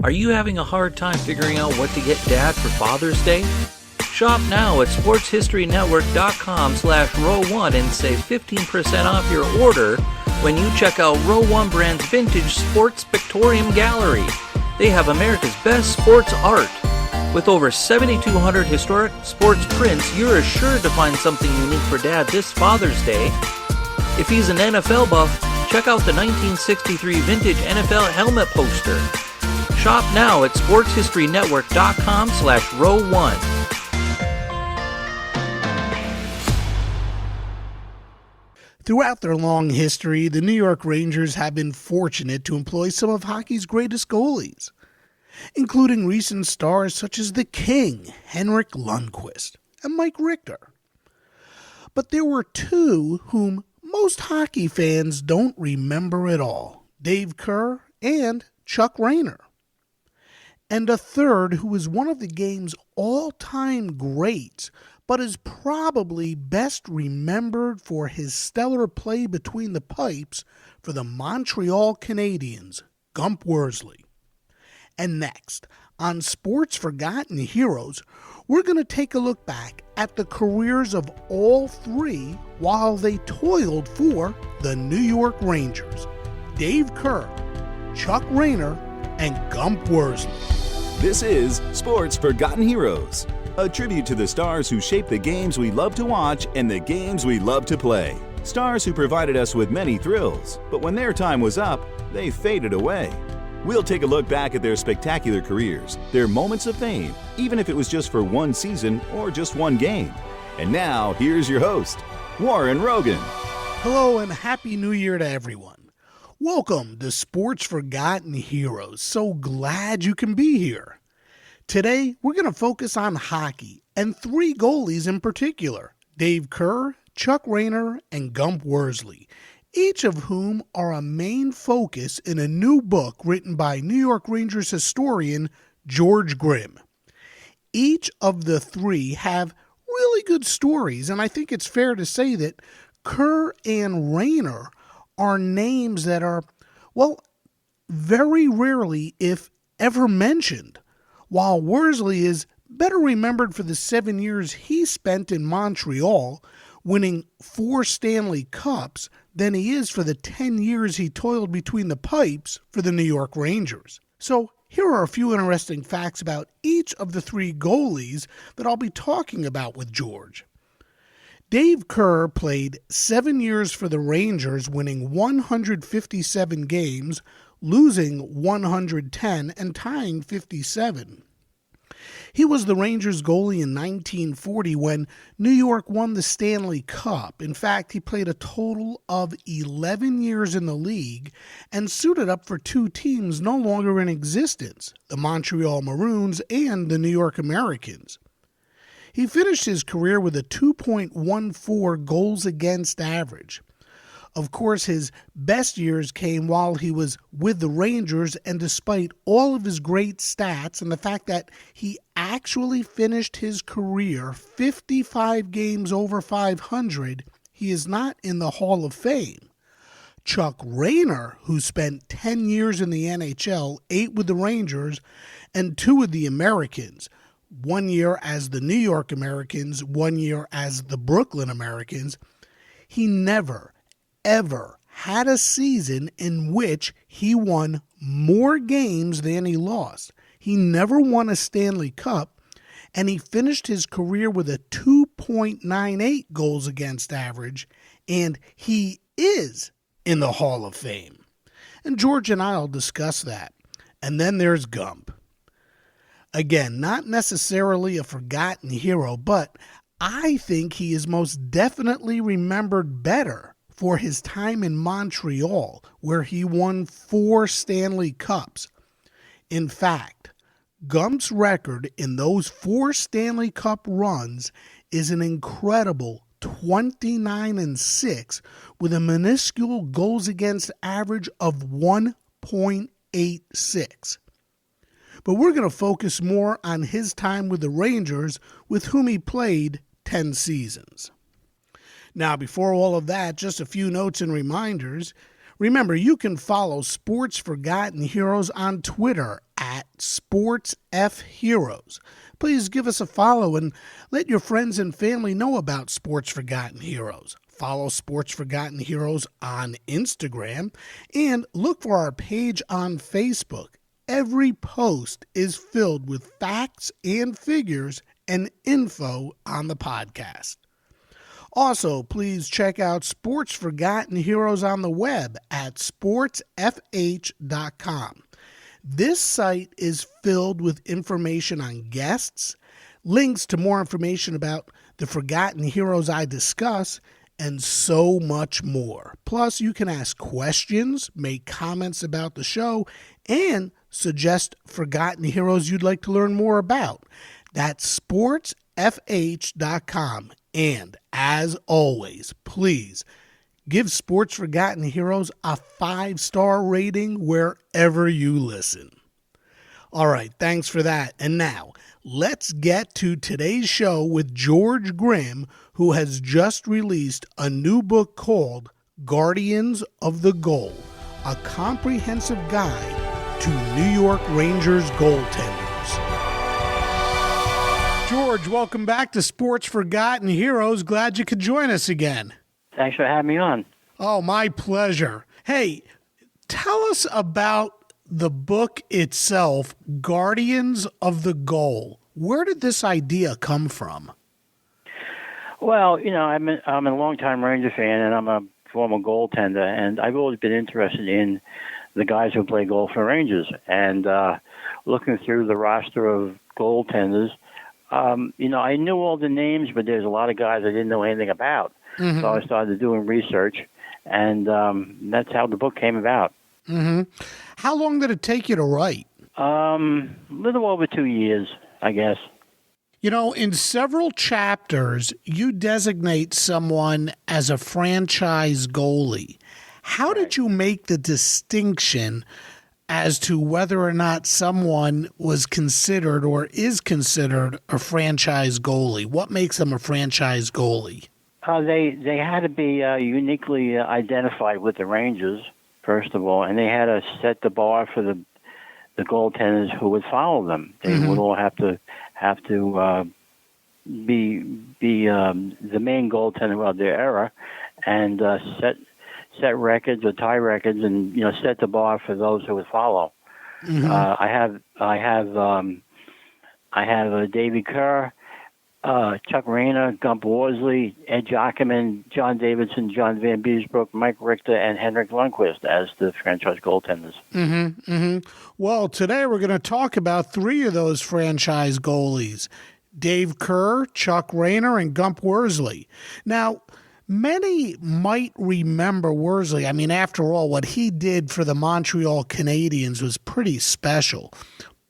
Are you having a hard time figuring out what to get Dad for Father's Day? Shop now at sportshistorynetwork.com/row1 and save 15% off your order when you check out Row 1 Brand's Vintage Sports Pictorium Gallery. They have America's best sports art. With over 7,200 historic sports prints, you're assured to find something unique for Dad this Father's Day. If he's an NFL buff, check out the 1963 vintage NFL helmet poster. Shop now at sportshistorynetwork.com/row1. Throughout their long history, the New York Rangers have been fortunate to employ some of hockey's greatest goalies, including recent stars such as the King, Henrik Lundqvist, and Mike Richter. But there were two whom most hockey fans don't remember at all, Dave Kerr and Chuck Rayner. And a third who is one of the game's all-time greats, but is probably best remembered for his stellar play between the pipes for the Montreal Canadiens, Gump Worsley. And next, on Sports Forgotten Heroes, we're going to take a look back at the careers of all three while they toiled for the New York Rangers, Dave Kerr, Chuck Rayner, and Gump Worsley. This is Sports Forgotten Heroes, a tribute to the stars who shaped the games we love to watch and the games we love to play. Stars who provided us with many thrills, but when their time was up, they faded away. We'll take a look back at their spectacular careers, their moments of fame, even if it was just for one season or just one game. And now, here's your host, Warren Rogan. Hello and Happy New Year to everyone. Welcome to Sports Forgotten Heroes. So glad you can be here. Today, we're going to focus on hockey and three goalies in particular, Dave Kerr, Chuck Rayner, and Gump Worsley, each of whom are a main focus in a new book written by New York Rangers historian George Grimm. Each of the three have really good stories, and I think it's fair to say that Kerr and Rayner are names that are, well, very rarely, if ever, mentioned, while Worsley is better remembered for the 7 years he spent in Montreal, winning 4 Stanley Cups, than he is for the 10 years he toiled between the pipes for the New York Rangers. So here are a few interesting facts about each of the three goalies that I'll be talking about with George. Dave Kerr played 7 years for the Rangers, winning 157 games, losing 110, and tying 57. He was the Rangers goalie in 1940 when New York won the Stanley Cup. In fact, he played a total of 11 years in the league and suited up for two teams no longer in existence, the Montreal Maroons and the New York Americans. He finished his career with a 2.14 goals against average. Of course, his best years came while he was with the Rangers, and despite all of his great stats and the fact that he actually finished his career 55 games over 500, he is not in the Hall of Fame. Chuck Rayner, who spent 10 years in the NHL, 8 with the Rangers, and 2 with the Americans, 1 year as the New York Americans, 1 year as the Brooklyn Americans, he never ever had a season in which he won more games than he lost. He never won a Stanley Cup, and he finished his career with a 2.98 goals against average, and he is in the Hall of Fame. And George and I will discuss that. And then there's Gump. Again, not necessarily a forgotten hero, but I think he is most definitely remembered better for his time in Montreal, where he won 4 Stanley Cups. In fact, Gump's record in those 4 Stanley Cup runs is an incredible 29-6 with a minuscule goals against average of 1.86. But we're going to focus more on his time with the Rangers, with whom he played 10 seasons. Now, before all of that, just a few notes and reminders. Remember, you can follow Sports Forgotten Heroes on Twitter at SportsFHeroes. Please give us a follow and let your friends and family know about Sports Forgotten Heroes. Follow Sports Forgotten Heroes on Instagram and look for our page on Facebook. Every post is filled with facts and figures and info on the podcast. Also, please check out Sports Forgotten Heroes on the web at sportsfh.com. This site is filled with information on guests, links to more information about the Forgotten Heroes I discuss, and so much more. Plus, you can ask questions, make comments about the show, and suggest Forgotten Heroes you'd like to learn more about. That's sportsfh.com. And as always, please give Sports Forgotten Heroes a 5-star rating wherever you listen. All right, thanks for that. And now, let's get to today's show with George Grimm, who has just released a new book called Guardians of the Goal, a comprehensive guide to New York Rangers goaltenders. George, welcome back to Sports Forgotten Heroes. Glad you could join us again. Thanks for having me on. Oh, my pleasure. Hey, tell us about the book itself, Guardians of the Goal. Where did this idea come from? Well, I'm a longtime Ranger fan, and I'm a former goaltender, and I've always been interested in the guys who play goal for Rangers. And looking through the roster of goaltenders, I knew all the names, but there's a lot of guys I didn't know anything about. Mm-hmm. So I started doing research, and that's how the book came about. Mm-hmm. How long did it take you to write? A little over 2 years, I guess. In several chapters, you designate someone as a franchise goalie. How did you make the distinction as to whether or not someone was considered or is considered a franchise goalie? What makes them a franchise goalie? They had to be uniquely identified with the Rangers, first of all, and they had to set the bar for the goaltenders who would follow them. They would all have to be the main goaltender of their era, and set records or tie records, and set the bar for those who would follow. Mm-hmm. I have Davy Kerr, Chuck Rayner, Gump Worsley, Ed Jockerman, John Davidson, John Van Beesbrook, Mike Richter, and Henrik Lundqvist as the franchise goaltenders. Mm-hmm, mm-hmm. Well, today we're going to talk about 3 of those franchise goalies: Dave Kerr, Chuck Rayner, and Gump Worsley. Now, many might remember Worsley. I mean, after all, what he did for the Montreal Canadiens was pretty special.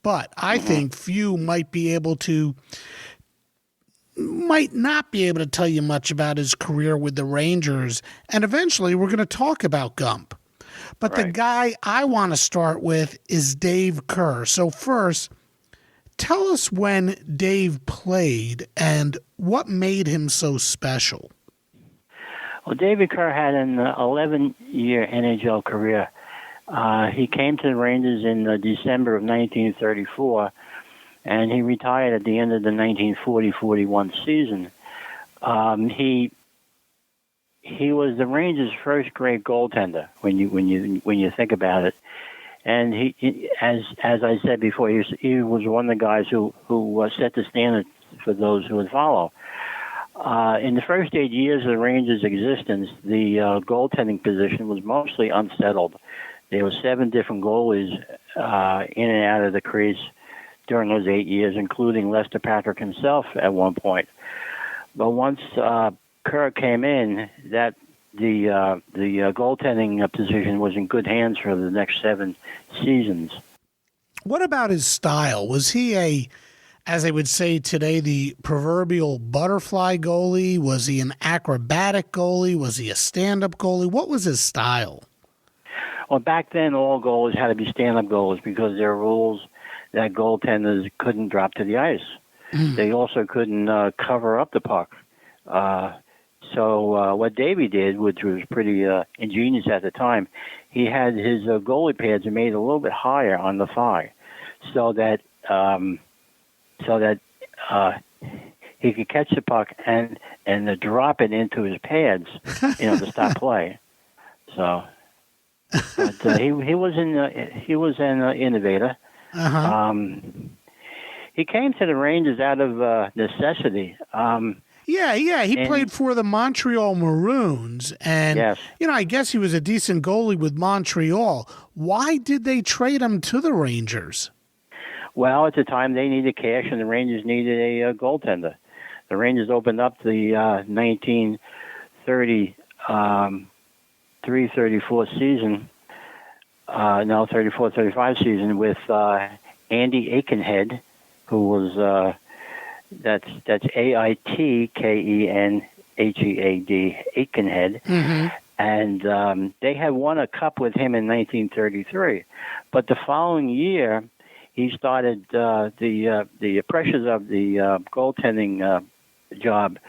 But I think few might not be able to tell you much about his career with the Rangers. And eventually we're going to talk about Gump. But The guy I want to start with is Dave Kerr. So first, tell us when Dave played and what made him so special. Well, David Kerr had an 11-year NHL career. He came to the Rangers in December of 1934, and he retired at the end of the 1940-41 season. He was the Rangers' first great goaltender when you think about it, and he as I said before, he was one of the guys who set the standard for those who would follow. In the first 8 years of the Rangers' existence, the goaltending position was mostly unsettled. There were 7 different goalies in and out of the crease during those 8 years, including Lester Patrick himself at one point. But once Kerr came in, the goaltending position was in good hands for the next 7 seasons. What about his style? Was he as they would say today, the proverbial butterfly goalie? Was he an acrobatic goalie? Was he a stand-up goalie? What was his style? Well, back then, all goalies had to be stand-up goalies because there were rules that goaltenders couldn't drop to the ice. They also couldn't cover up the puck. So what Davey did, which was pretty ingenious at the time, he had his goalie pads made a little bit higher on the thigh, so that he could catch the puck and drop it into his pads, to stop play. So, but he was an innovator. Uh-huh. He came to the Rangers out of necessity. He played for the Montreal Maroons, and Yes. I guess he was a decent goalie with Montreal. Why did they trade him to the Rangers? Well, at the time they needed cash, and the Rangers needed a goaltender. The Rangers opened up the 1933-34 season, 34-35 season with Andy Aikenhead, who was that's Aitkenhead, Aikenhead, Mm-hmm. and they had won a cup with him in 1933. But the following year, he started the pressures of the goaltending job,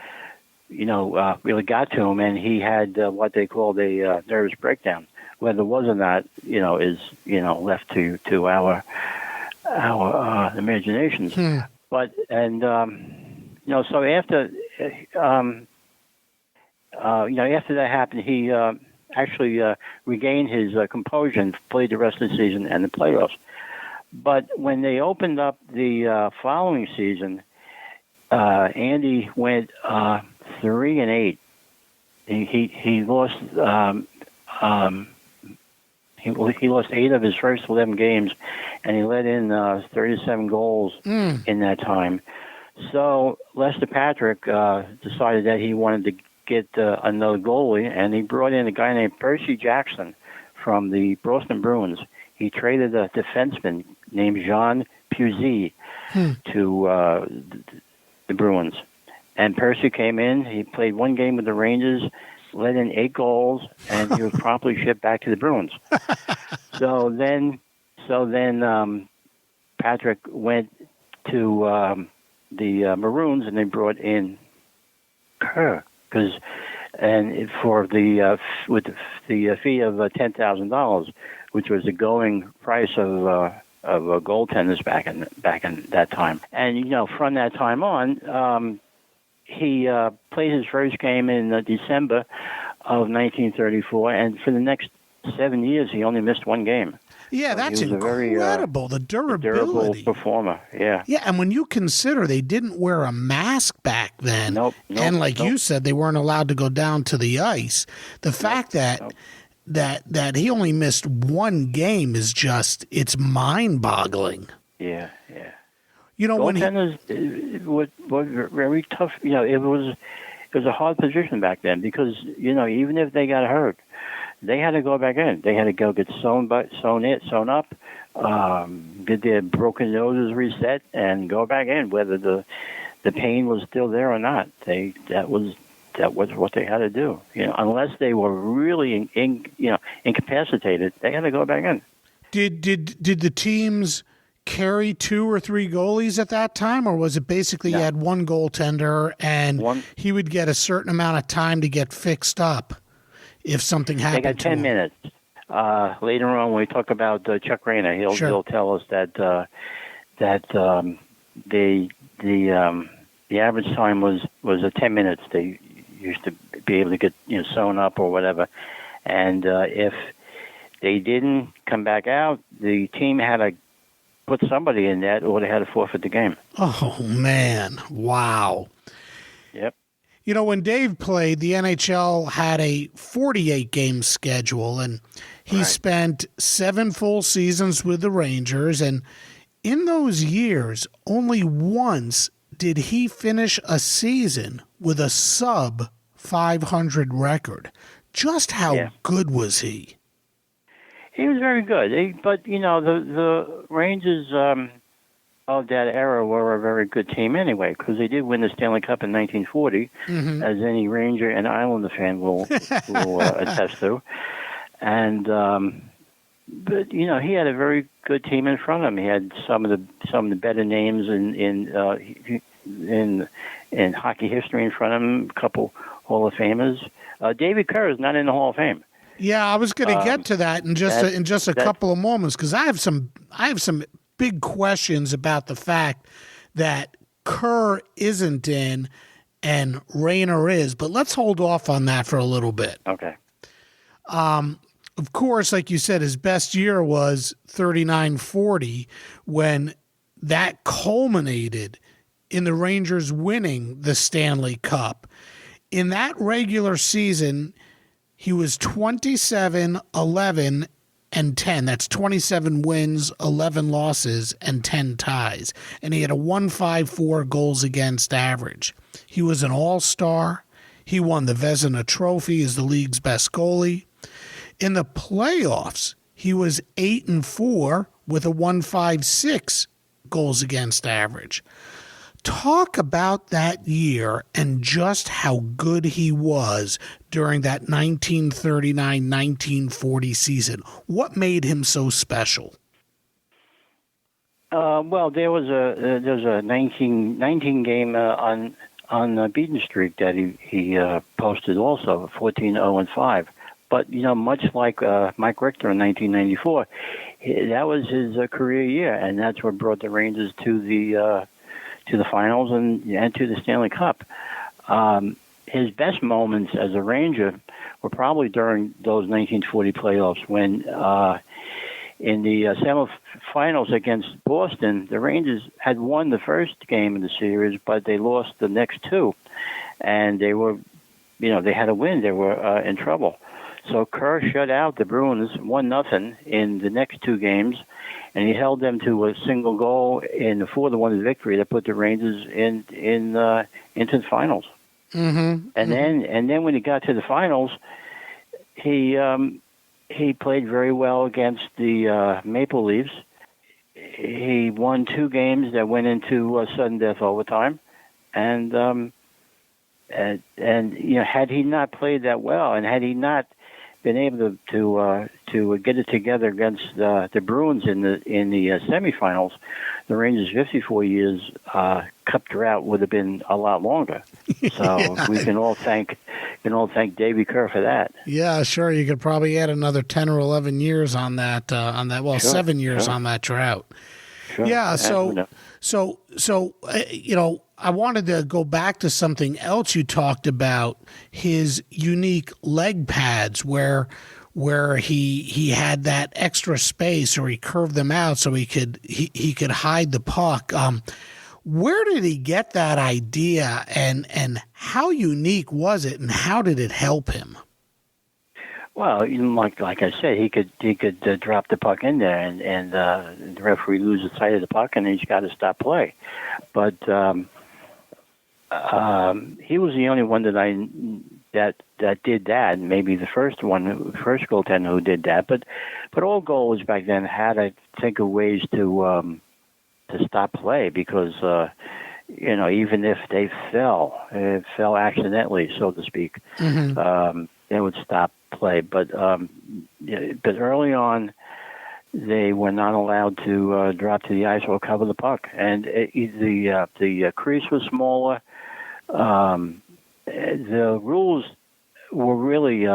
really got to him, and he had what they called a nervous breakdown. Whether it was or not, is left to our imaginations. But so after after that happened, he actually regained his composure and played the rest of the season and the playoffs. But when they opened up the following season, Andy went 3-8. He lost he lost 8 of his first 11 games, and he let in 37 goals in that time. So Lester Patrick decided that he wanted to get another goalie, and he brought in a guy named Percy Jackson from the Boston Bruins. He traded a defenseman named Jean Pusey to the Bruins. And Percy came in. He played one game with the Rangers, let in 8 goals, and he was promptly shipped back to the Bruins. So then Patrick went to the Maroons, and they brought in Kerr with the fee of $10,000, which was the going price of goaltenders back in that time. And from that time on, he played his first game in December of 1934, and for the next 7 years, he only missed 1 game. Yeah, So that's he was incredible. The durability. Durable performer. Yeah. Yeah, and when you consider they didn't wear a mask back then, and like you said, they weren't allowed to go down to the ice. The fact that he only missed 1 game is it's mind-boggling. Yeah. When goaltenders were very tough. It was a hard position back then because even if they got hurt, they had to go back in. They had to go get sewn up, get their broken noses reset, and go back in. Whether the pain was still there or not, that was what they had to do. Unless they were really incapacitated, they had to go back in. Did the teams carry 2 or 3 goalies at that time, or was it basically you had 1 goaltender and he would get a certain amount of time to get fixed up if something happened? They got 10 minutes. Later on, when we talk about Chuck Rayner, he'll tell us that the average time was 10 minutes. They used to be able to get sewn up or whatever, and if they didn't come back out, the team had to put somebody in that, or they had to forfeit the game. Oh man! Wow. Yep. When Dave played, the NHL had a 48-game schedule, and he spent 7 full seasons with the Rangers. And in those years, only once did he finish a season with a sub-500 record. Just how good was he? He was very good. But, the Rangers of that era were a very good team anyway, because they did win the Stanley Cup in 1940, as any Ranger and Islander fan will attest to. And but he had a very good team in front of him. He had some of the better names in hockey history in front of him. A couple Hall of Famers. David Kerr is not in the Hall of Fame. Yeah, I was going to get to that in just a couple of moments, because I have some big questions about the fact that Kerr isn't in and Rayner is, but let's hold off on that for a little bit. Okay. Of course, like you said, his best year was 39-40 when that culminated in the Rangers winning the Stanley Cup. In that regular season, he was 27-11 and 10. That's 27 wins, 11 losses, and 10 ties. And he had a 1.54 goals against average. He was an all-star. He won the Vezina Trophy as the league's best goalie. In the playoffs, he was 8-4 with a 1.56 goals against average. Talk about that year and just how good he was during that 1939-1940 season. What made him so special? Well, there was a 19 game on beaten streak that he posted also, 14-0-5. But much like Mike Richter in 1994, that was his career year, and that's what brought the Rangers to the finals and to the Stanley Cup. His best moments as a Ranger were probably during those 1940 playoffs when in the semifinals against Boston, the Rangers had won the first game of the series, but they lost the next two, and they were, they had to win. They were in trouble. So Kerr shut out the Bruins 1-0 in the next two games, and he held them to a single goal in the 4-1 victory that put the Rangers into the finals. Mm-hmm. And then when he got to the finals, he played very well against the Maple Leafs. He won two games that went into sudden death overtime, and had he not played that well, and had he not been able to get it together against the Bruins in the semifinals, the Rangers' 54 years cup drought would have been a lot longer. So we can all thank Davey Kerr for that. Yeah, sure. You could probably add another 10 or 11 years on that. Well, Sure, 7 years sure. on that drought. Sure. Yeah. So I wanted to go back to something else you talked about, his unique leg pads where he had that extra space, or he curved them out so he could hide the puck. Where did he get that idea, and how unique was it, and how did it help him? Well, like I said, he could drop the puck in there, and the referee loses sight of the puck, and he's got to stop play. But he was the only one that did that. Maybe the first goaltender who did that. But all goalies back then had to think of ways to stop play, because even if they fell accidentally, so to speak, Mm-hmm. they would stop play. But early on, they were not allowed to drop to the ice or cover the puck, and the crease was smaller. The rules were really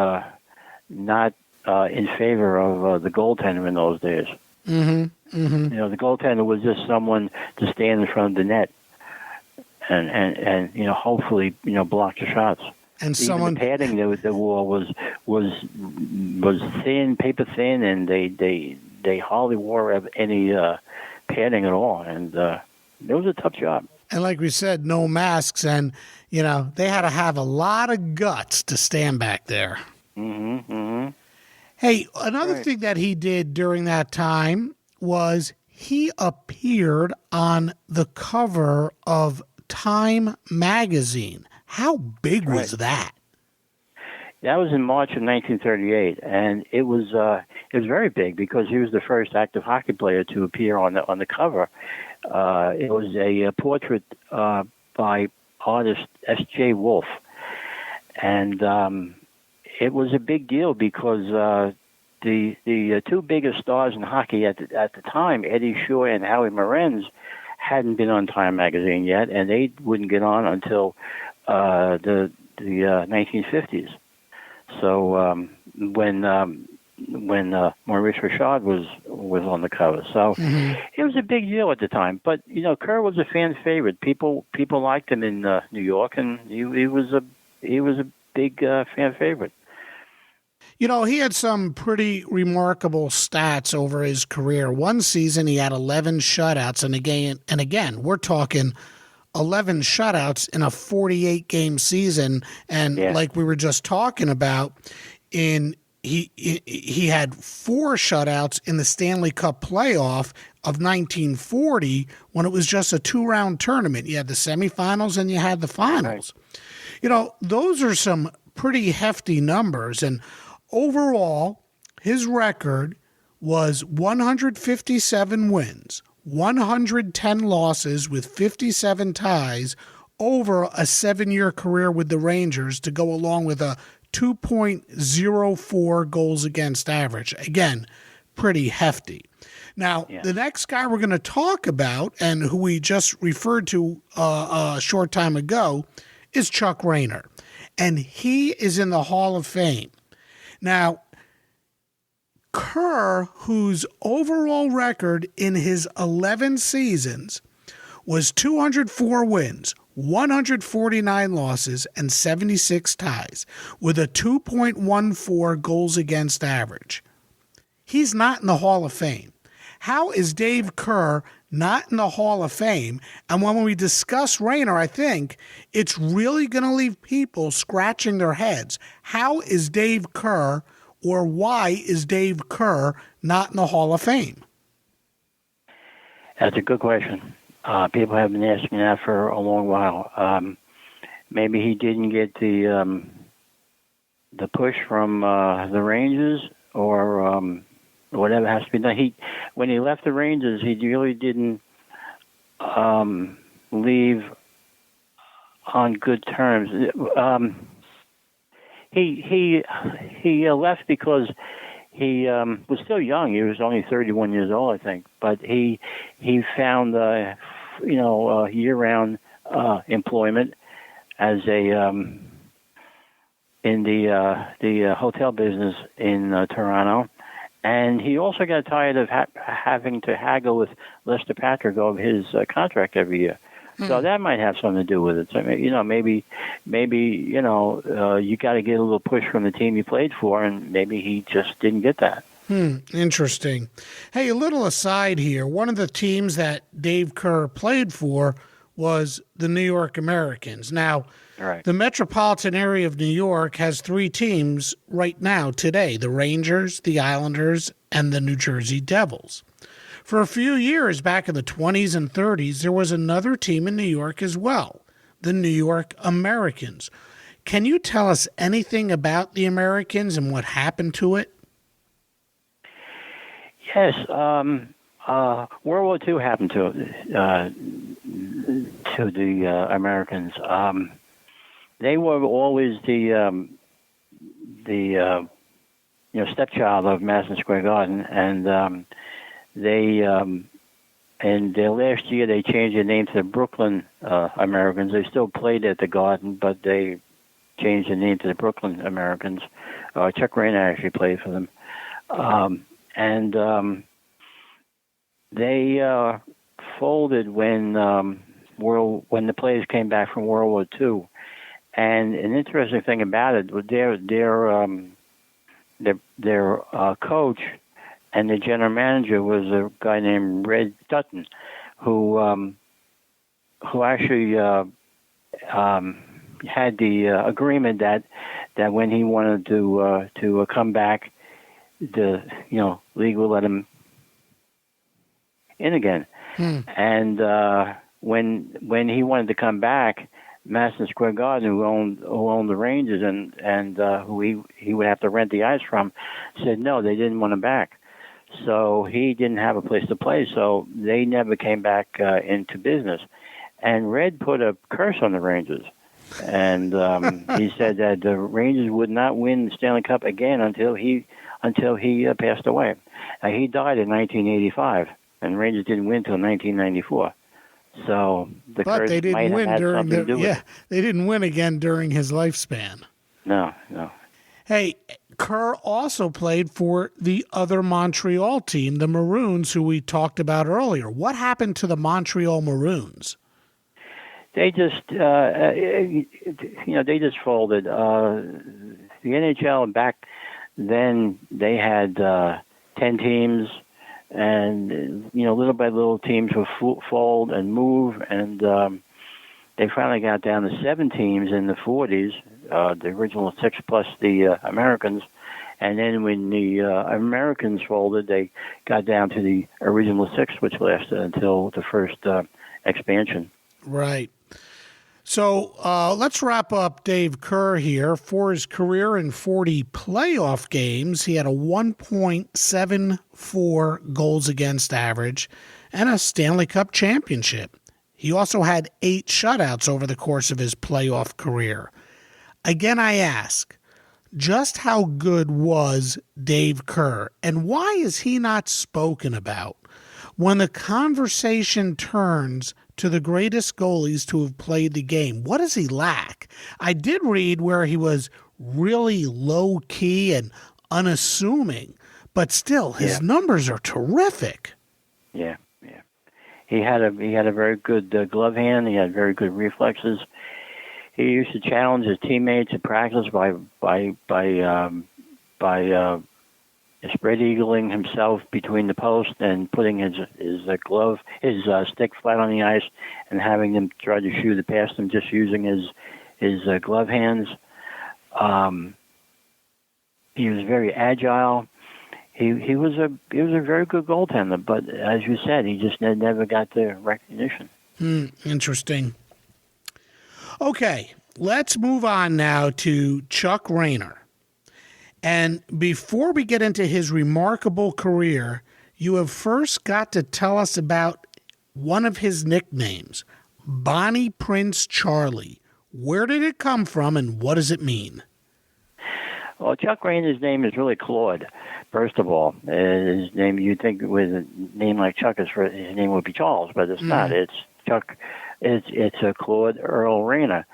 not in favor of the goaltender in those days. Mm-hmm. Mm-hmm. The goaltender was just someone to stand in front of the net and hopefully block the shots. And Even the padding the wall was thin, paper thin, and they hardly wore any padding at all, and it was a tough job. And like we said, no masks, and they had to have a lot of guts to stand back there. Mm-hmm. Mm-hmm. Hey, another thing that he did during that time was he appeared on the cover of Time magazine. How big was that? That was in March of 1938, and it was very big because he was the first active hockey player to appear on the cover. It was a portrait by artist S.J. Wolf, and it was a big deal because the two biggest stars in hockey at the time, Eddie Shore and Howie Morenz, hadn't been on Time magazine yet, and they wouldn't get on until the the 1950s. So when Maurice Richard was on the cover, so it was a big deal at the time. But Kerr was a fan favorite. People liked him in New York, and he was a big fan favorite. He had some pretty remarkable stats over his career. One season he had 11 shutouts, and again, we're talking 11 shutouts in a 48-game season. And like we were just talking about, he had 4 shutouts in the Stanley Cup playoff of 1940 when it was just a 2-round tournament. You had the semifinals and you had the finals. Right. Those are some pretty hefty numbers. And overall, his record was 157 wins, 110 losses with 57 ties over a 7-year career with the Rangers to go along with a 2.04 goals against average. Again, pretty hefty. Now, the next guy we're going to talk about, and who we just referred to a short time ago, is Chuck Rayner. And he is in the Hall of Fame. Now, Kerr, whose overall record in his 11 seasons was 204 wins, 149 losses, and 76 ties, with a 2.14 goals against average. He's not in the Hall of Fame. How is Dave Kerr not in the Hall of Fame? And when we discuss Rayner, I think it's really going to leave people scratching their heads. How is Dave Kerr, or why is Dave Kerr not in the Hall of Fame? That's a good question. People have been asking that for a long while. Maybe he didn't get the push from the Rangers, or whatever has to be done. When he left the Rangers, he really didn't leave on good terms. He left because he was still young. He was only 31 years old, I think. But he found year-round employment as in the hotel business in Toronto. And he also got tired of having to haggle with Lester Patrick over his contract every year. So that might have something to do with it. So maybe you got to get a little push from the team you played for, and maybe he just didn't get that. Interesting. Hey, a little aside here. One of the teams that Dave Kerr played for was the New York Americans. Now, the metropolitan area of New York has 3 teams right now today: the Rangers, the Islanders, and the New Jersey Devils. For a few years back in the 20s and 30s, there was another team in New York as well, the New York Americans. Can you tell us anything about the Americans and what happened to it? Yes. World War II happened to the Americans. They were always the stepchild of Madison Square Garden, and they in their last year they changed their name to the Brooklyn Americans. They still played at the Garden, but they changed their name to the Brooklyn Americans. Chuck Rayner actually played for them, and they folded when the players came back from World War II. And an interesting thing about it was their coach and the general manager was a guy named Red Dutton, who actually had the agreement that when he wanted to come back, the league will let him in again. And when he wanted to come back, Madison Square Garden, who owned the Rangers and who he would have to rent the ice from, said no, they didn't want him back. So he didn't have a place to play, so they never came back into business. And Red put a curse on the Rangers, and he said that the Rangers would not win the Stanley Cup again until he passed away. He died in 1985, and the Rangers didn't win until 1994. So the But curse they didn't might win have had during something to do with it. they didn't win again during his lifespan. No. Hey, Kerr also played for the other Montreal team, the Maroons, who we talked about earlier. What happened to the Montreal Maroons? They just, they just folded. The NHL back then, they had 10 teams, and little by little teams would fold and move, and they finally got down to 7 teams in the 40s. The original 6 plus the Americans, and then when the Americans folded, they got down to the original 6, which lasted until the first expansion. Right. So let's wrap up Dave Kerr here. For his career in 40 playoff games, he had a 1.74 goals against average and a Stanley Cup Championship. He also had 8 shutouts over the course of his playoff career. Again, I ask, just how good was Dave Kerr, and why is he not spoken about when the conversation turns to the greatest goalies to have played the game? What does he lack? I did read where he was really low-key and unassuming, but still, his numbers are terrific. Yeah. He had a very good glove hand. He had very good reflexes. He used to challenge his teammates in practice by spread eagling himself between the post and putting his stick flat on the ice and having them try to shoot it past him just using his glove hands. He was very agile. He was a very good goaltender, but as you said, he just never got the recognition. Interesting. Okay, let's move on now to Chuck Rayner. And before we get into his remarkable career, you have first got to tell us about one of his nicknames, Bonnie Prince Charlie. Where did it come from, and what does it mean? Well, Chuck Rayner's name is really Claude, first of all. His name, you'd think with a name like Chuck, his name would be Charles, but it's not. It's Chuck. It's a Claude Earl Rayner.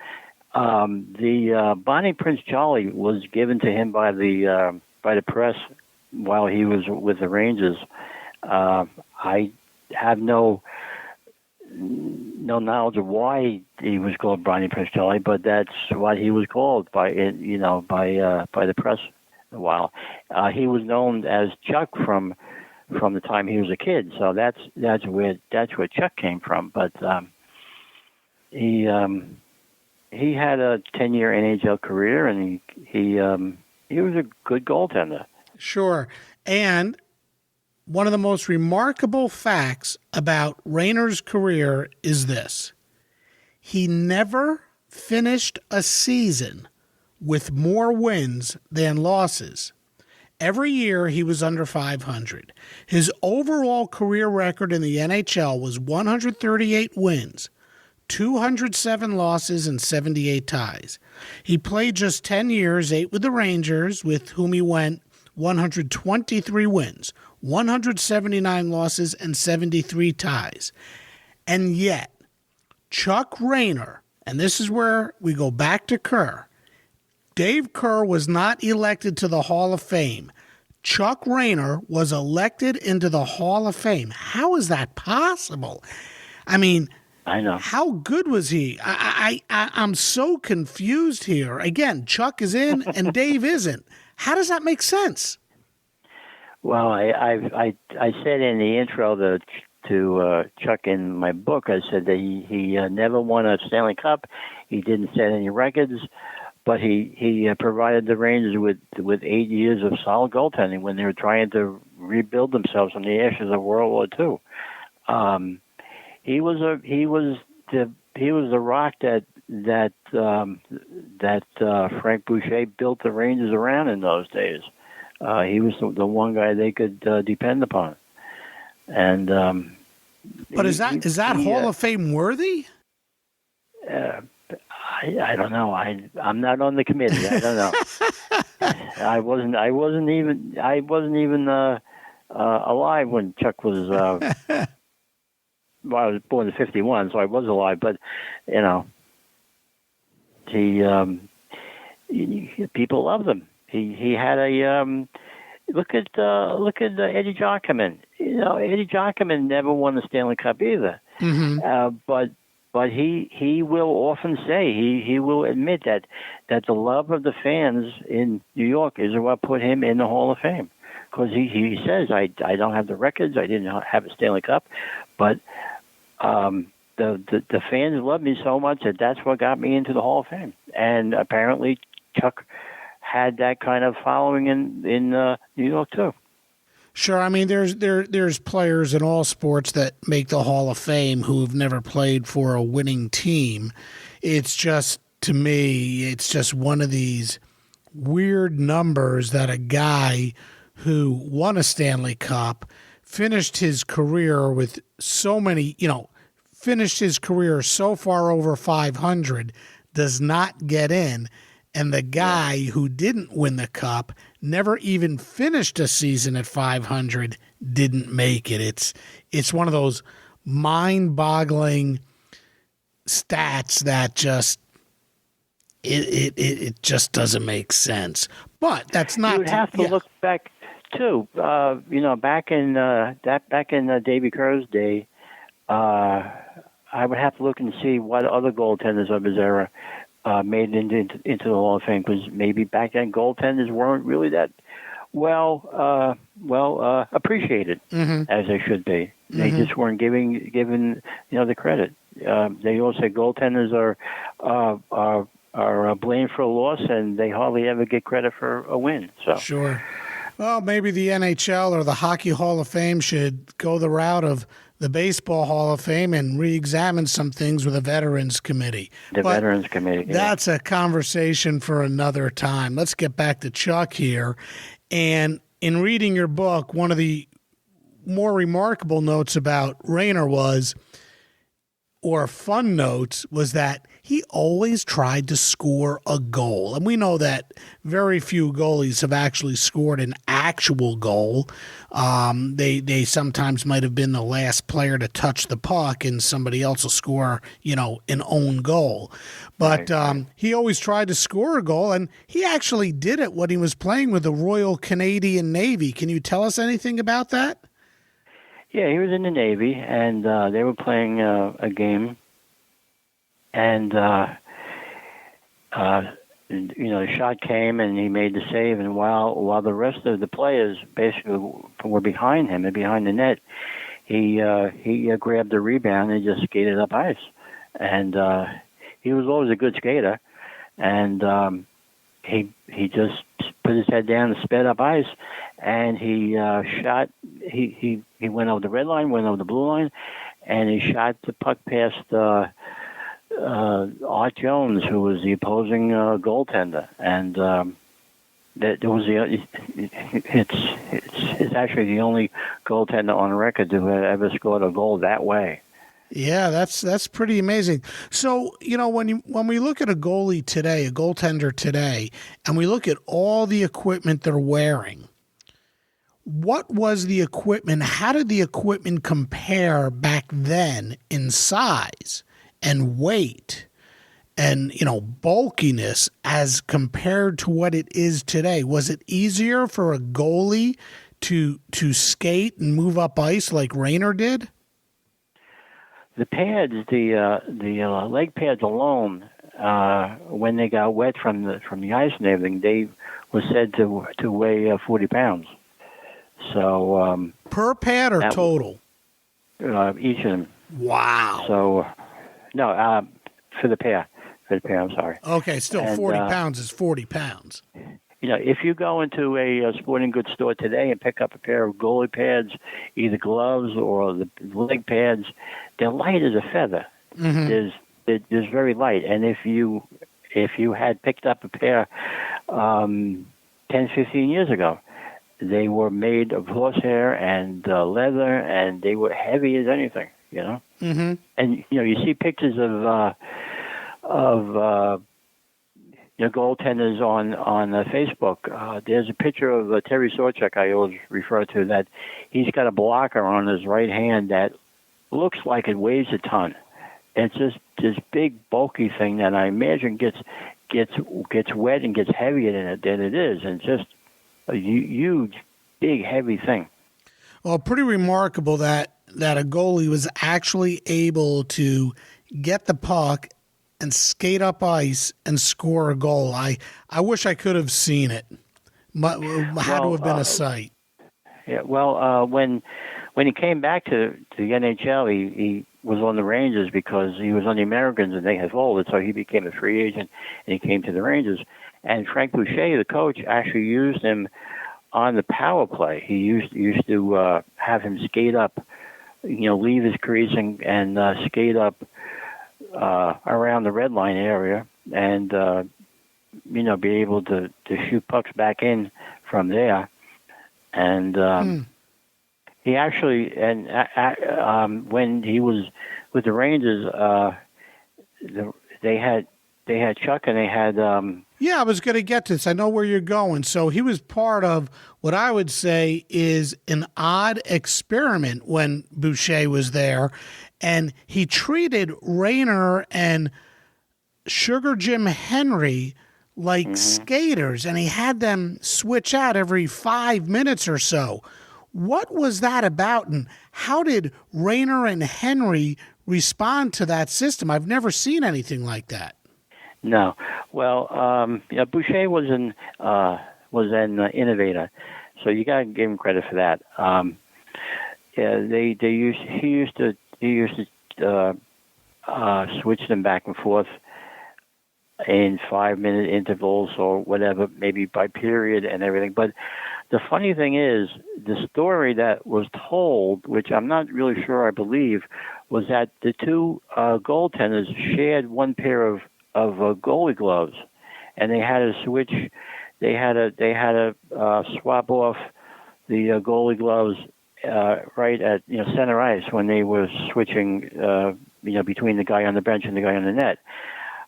The Bonnie Prince Charlie was given to him by the press while he was with the Rangers. I have no knowledge of why he was called Bonnie Prince Charlie, but that's what he was called by the press a while. He was known as Chuck from the time he was a kid, so that's where Chuck came from. But he had a 10-year NHL career, and he was a good goaltender. Sure. And one of the most remarkable facts about Rayner's career is this. He never finished a season with more wins than losses. Every year he was under 500. His overall career record in the NHL was 138 wins, 207 losses, and 78 ties. He played just 10 years, 8 with the Rangers, with whom he went 123 wins, 179 losses, and 73 ties. And yet, Chuck Rayner, and this is where we go back to Kerr, Dave Kerr was not elected to the Hall of Fame. Chuck Rayner was elected into the Hall of Fame. How is that possible? I mean, I know. How good was he? I'm so confused here. Again, Chuck is in and Dave isn't. How does that make sense? Well, I said in the intro to Chuck in my book, I said that he never won a Stanley Cup. He didn't set any records, but he provided the Rangers with 8 years of solid goaltending when they were trying to rebuild themselves from the ashes of World War II. He was the rock that Frank Boucher built the Rangers around in those days. He was the one guy they could depend upon. And but is that Hall of Fame worthy? I don't know. I'm not on the committee. I don't know. I wasn't even alive when Chuck was I was born in '51, so I was alive. But people loved him. He had a look at Eddie Jockman. Eddie Jockman never won the Stanley Cup either. Mm-hmm. But he will often say, he will admit that the love of the fans in New York is what put him in the Hall of Fame. Because he says, I don't have the records, I didn't have a Stanley Cup, but the fans love me so much that's what got me into the Hall of Fame. And apparently Chuck had that kind of following in New York too. Sure, I mean there's players in all sports that make the Hall of Fame who have never played for a winning team. It's just, to me, it's just one of these weird numbers that a guy who won a Stanley Cup, finished his career with so many, finished his career so far over 500, does not get in. And the guy who didn't win the cup, never even finished a season at 500, didn't make it. It's one of those mind-boggling stats that just it just doesn't make sense. But that's not. You would have to look back too. Back in Davy Kerr's day, I would have to look and see what other goaltenders of his era made it into the Hall of Fame, because maybe back then goaltenders weren't really that well appreciated as they should be. They just weren't given the credit. They also say goaltenders are blamed for a loss, and they hardly ever get credit for a win. So sure. Well, maybe the NHL or the Hockey Hall of Fame should go the route of the Baseball Hall of Fame and re-examine some things with a Veterans Committee. Veterans Committee. Yeah. That's a conversation for another time. Let's get back to Chuck here. And in reading your book, one of the more remarkable notes about Rayner was that he always tried to score a goal. And we know that very few goalies have actually scored an actual goal. They sometimes might have been the last player to touch the puck and somebody else will score, an own goal. But he always tried to score a goal, and he actually did it when he was playing with the Royal Canadian Navy. Can you tell us anything about that? Yeah, he was in the Navy, and they were playing a game. And, the shot came and he made the save. And while the rest of the players basically were behind him and behind the net, he grabbed the rebound and just skated up ice. And he was always a good skater. And he just put his head down and sped up ice. And he shot. He went over the red line, went over the blue line, and he shot the puck past Art Jones, who was the opposing goaltender, and it's actually the only goaltender on record who had ever scored a goal that way. Yeah, that's pretty amazing. So, when we look at a goalie today, a goaltender today, and we look at all the equipment they're wearing, what was the equipment? How did the equipment compare back then in size and weight and, bulkiness as compared to what it is today? Was it easier for a goalie to skate and move up ice like Rayner did? The pads, the leg pads alone, when they got wet from the ice and everything, they were said to weigh 40 pounds. So per pad or total? Each of them. Wow. So no, for the pair. I'm sorry. Okay, still 40 pounds is 40 pounds. If you go into a sporting goods store today and pick up a pair of goalie pads, either gloves or the leg pads, they're light as a feather. Mm-hmm. There's very light. And if you had picked up a pair 10, 15 years ago, they were made of horsehair and leather, and they were heavy as anything. Mm-hmm. And you see pictures of goaltenders on Facebook. There's a picture of Terry Sawchuk I always refer to, that he's got a blocker on his right hand that looks like it weighs a ton. It's just this big, bulky thing that I imagine gets wet and gets heavier than it is, and just a huge, big, heavy thing. Well, pretty remarkable that a goalie was actually able to get the puck and skate up ice and score a goal. I wish I could have seen it. Had to have been a sight. Yeah. Well, when he came back to the NHL, he was on the Rangers because he was on the Americans and they had folded, so he became a free agent and he came to the Rangers. And Frank Boucher, the coach, actually used him on the power play. He used to have him skate up, leave his crease and skate up around the red line area and be able to shoot pucks back in from there. And he actually, when he was with the Rangers, they had Chuck and they had. Yeah, I was going to get to this. I know where you're going. So he was part of what I would say is an odd experiment when Boucher was there, and he treated Rayner and Sugar Jim Henry like skaters, and he had them switch out every 5 minutes or so. What was that about, and how did Rayner and Henry respond to that system? I've never seen anything like that. No. Well, Boucher was an innovator, so you got to give him credit for that. He used to switch them back and forth in 5-minute intervals or whatever, maybe by period and everything. But the funny thing is, the story that was told, which I'm not really sure I believe, was that the two goaltenders shared one pair of goalie gloves, and they had to switch. They had to swap off the goalie gloves right at center ice when they were switching between the guy on the bench and the guy on the net.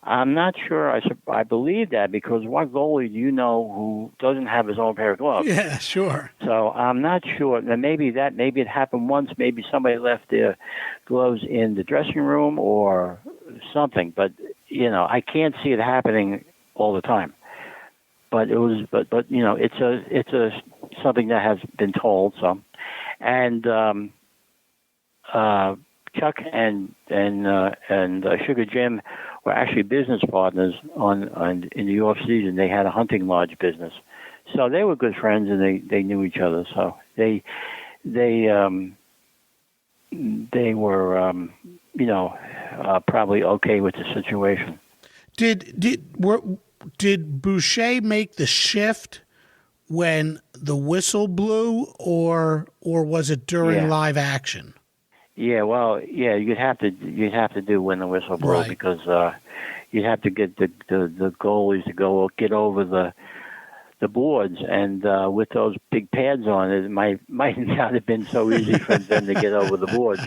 I'm not sure. I believe that because what goalie do you know who doesn't have his own pair of gloves? Yeah, sure. So I'm not sure. Now maybe it happened once. Maybe somebody left their gloves in the dressing room or something. But I can't see it happening all the time. But it was. But it's a something that has been told. So, and Chuck and Sugar Jim were actually business partners in the off season. They had a hunting lodge business, so they were good friends and they knew each other. So they were probably okay with the situation. Did Boucher make the shift when the whistle blew, or was it during live action? Yeah, well, you'd have to do when the whistle blew, right, because you'd have to get the goalies to get over the boards, and with those big pads on, it might not have been so easy for them to get over the boards,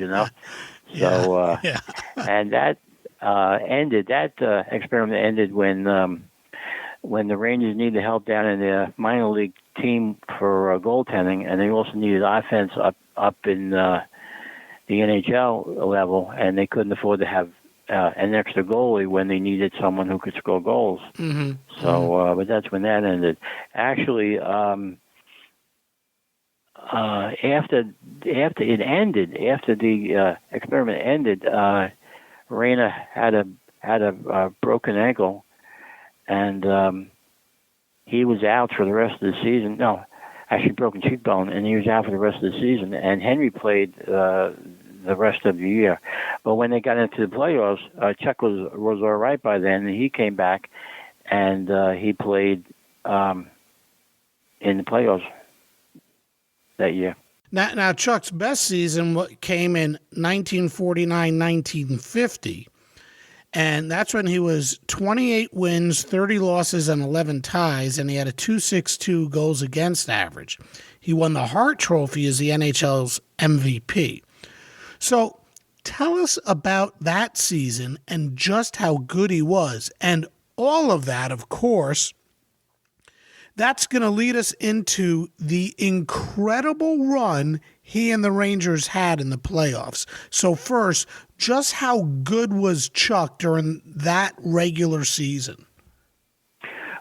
So and that ended. That experiment ended when the Rangers needed help down in their minor league team for goaltending, and they also needed offense up in the NHL level, and they couldn't afford to have an extra goalie when they needed someone who could score goals. Mm-hmm. So, but that's when that ended. Actually, after it ended, after the experiment ended, Rayner had a broken ankle, and he was out for the rest of the season. No, actually broken cheekbone, and he was out for the rest of the season. And Henry played the rest of the year. But when they got into the playoffs, Chuck was all right by then, and he came back, and he played in the playoffs that year. Now Chuck's best season came in 1949-1950, and that's when he was 28 wins, 30 losses, and 11 ties, and he had a .262 goals against average. He won the Hart Trophy as the NHL's MVP. So tell us about that season and just how good he was. And all of that, of course, That's going to lead us into the incredible run he and the Rangers had in the playoffs. So first, just how good was Chuck during that regular season?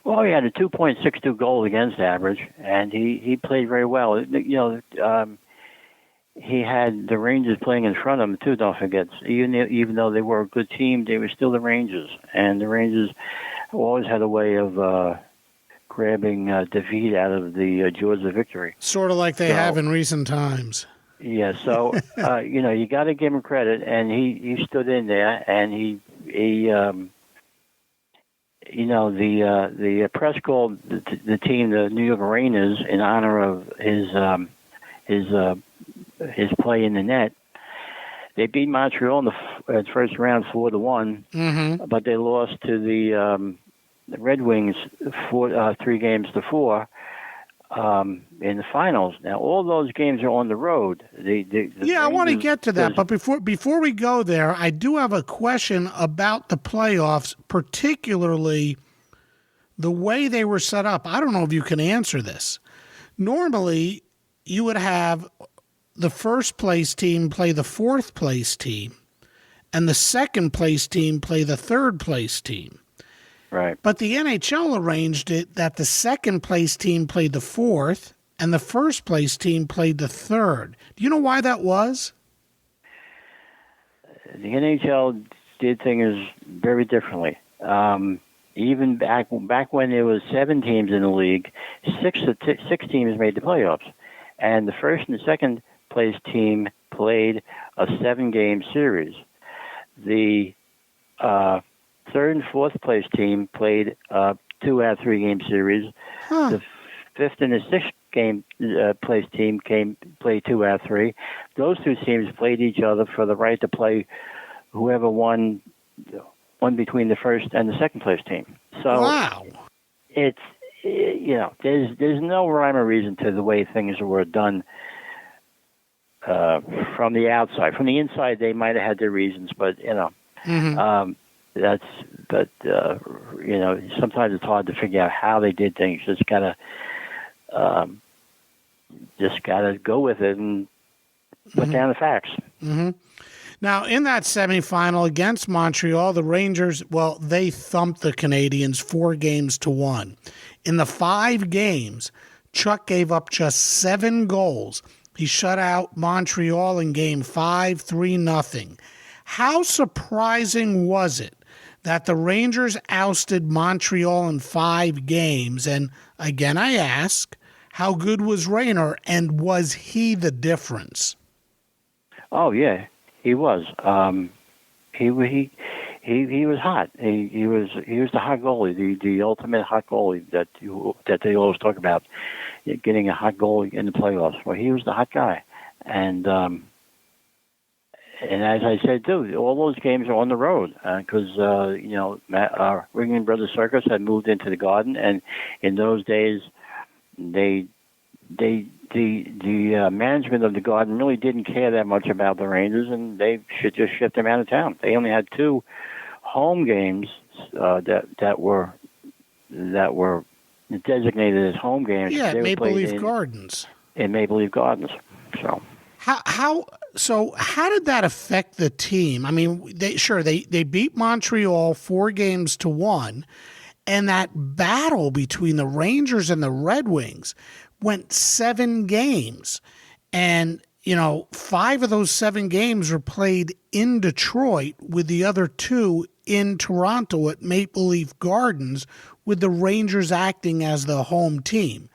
Well, he had a 2.62 goals against average, and he played very well. He had the Rangers playing in front of him too. Don't forget, even though they were a good team, they were still the Rangers, and the Rangers always had a way of grabbing defeat out of the jaws of victory. Sort of like they have in recent times. Yeah, so you got to give him credit, and he stood in there, and he the press called the team the New York Rayners in honor of his play in the net. They beat Montreal in the first round 4-1, but they lost to the Red Wings 3-4 in the finals. Now, all those games are on the road. I want to get to that, but before we go there, I do have a question about the playoffs, particularly the way they were set up. I don't know if you can answer this. Normally, you would have the first place team play the fourth place team, and the second place team play the third place team. Right. But the NHL arranged it that the second place team played the fourth and the first place team played the third. Do you know why that was? The NHL did things very differently. Even back when there was 7 teams in the league, six teams made the playoffs, and the first and the second place team played a 7-game series. The third and fourth place team played 2 out of 3 game series. The fifth and the sixth place team played 2 out of 3. Those 2 teams played each other for the right to play whoever won between the first and the second place team. So wow. It's there's no rhyme or reason to the way things were done from the outside. From the inside, they might have had their reasons, but sometimes it's hard to figure out how they did things. Just gotta go with it and put down the facts. Mm-hmm. Now, in that semifinal against Montreal, the Rangers, they thumped the Canadiens 4-1. In the 5 games, Chuck gave up just 7 goals. He shut out Montreal in Game 5, 3-0. How surprising was it that the Rangers ousted Montreal in 5 games? And again, I ask, how good was Rayner, and was he the difference? Oh yeah, he was. He was hot. He was the hot goalie, the ultimate hot goalie that they always talk about, getting a hot goalie in the playoffs. Well, he was the hot guy, and as I said too, all those games are on the road because Ringling Brothers Circus had moved into the Garden, and in those days, the management of the Garden really didn't care that much about the Rangers, and they should just ship them out of town. They only had 2 home games that were designated as home games. Yeah, Maple Leaf Gardens. In Maple Leaf Gardens. So how did that affect the team? I mean, they beat Montreal 4-1, and that battle between the Rangers and the Red Wings went 7 games, and 5 of those 7 games were played in Detroit, with the other 2 in Toronto at Maple Leaf Gardens, with the Rangers acting as the home team.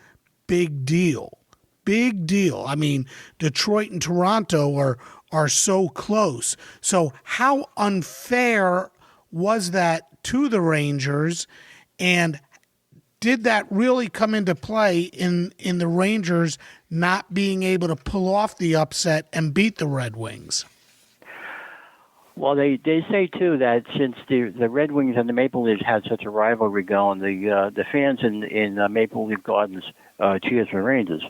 Big deal. I mean, Detroit and Toronto are so close. So how unfair was that to the Rangers, and did that really come into play in the Rangers not being able to pull off the upset and beat the Red Wings? Well, they say too that since the Red Wings and the Maple Leafs had such a rivalry going, the fans in Maple Leaf Gardens cheers for Rangers.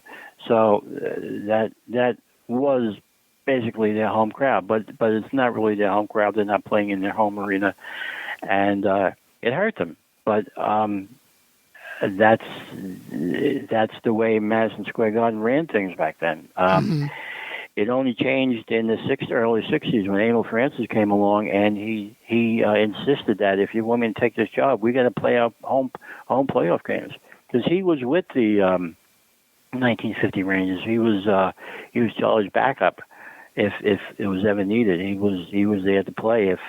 So that was basically their home crowd, but it's not really their home crowd. They're not playing in their home arena, and it hurt them. But that's the way Madison Square Garden ran things back then. It only changed in the early 60s when Emil Francis came along, and he insisted that if you want me to take this job, we got to play our home playoff games, because he was with the 1950 Rangers. He was Charlie's backup if it was ever needed. He was there to play if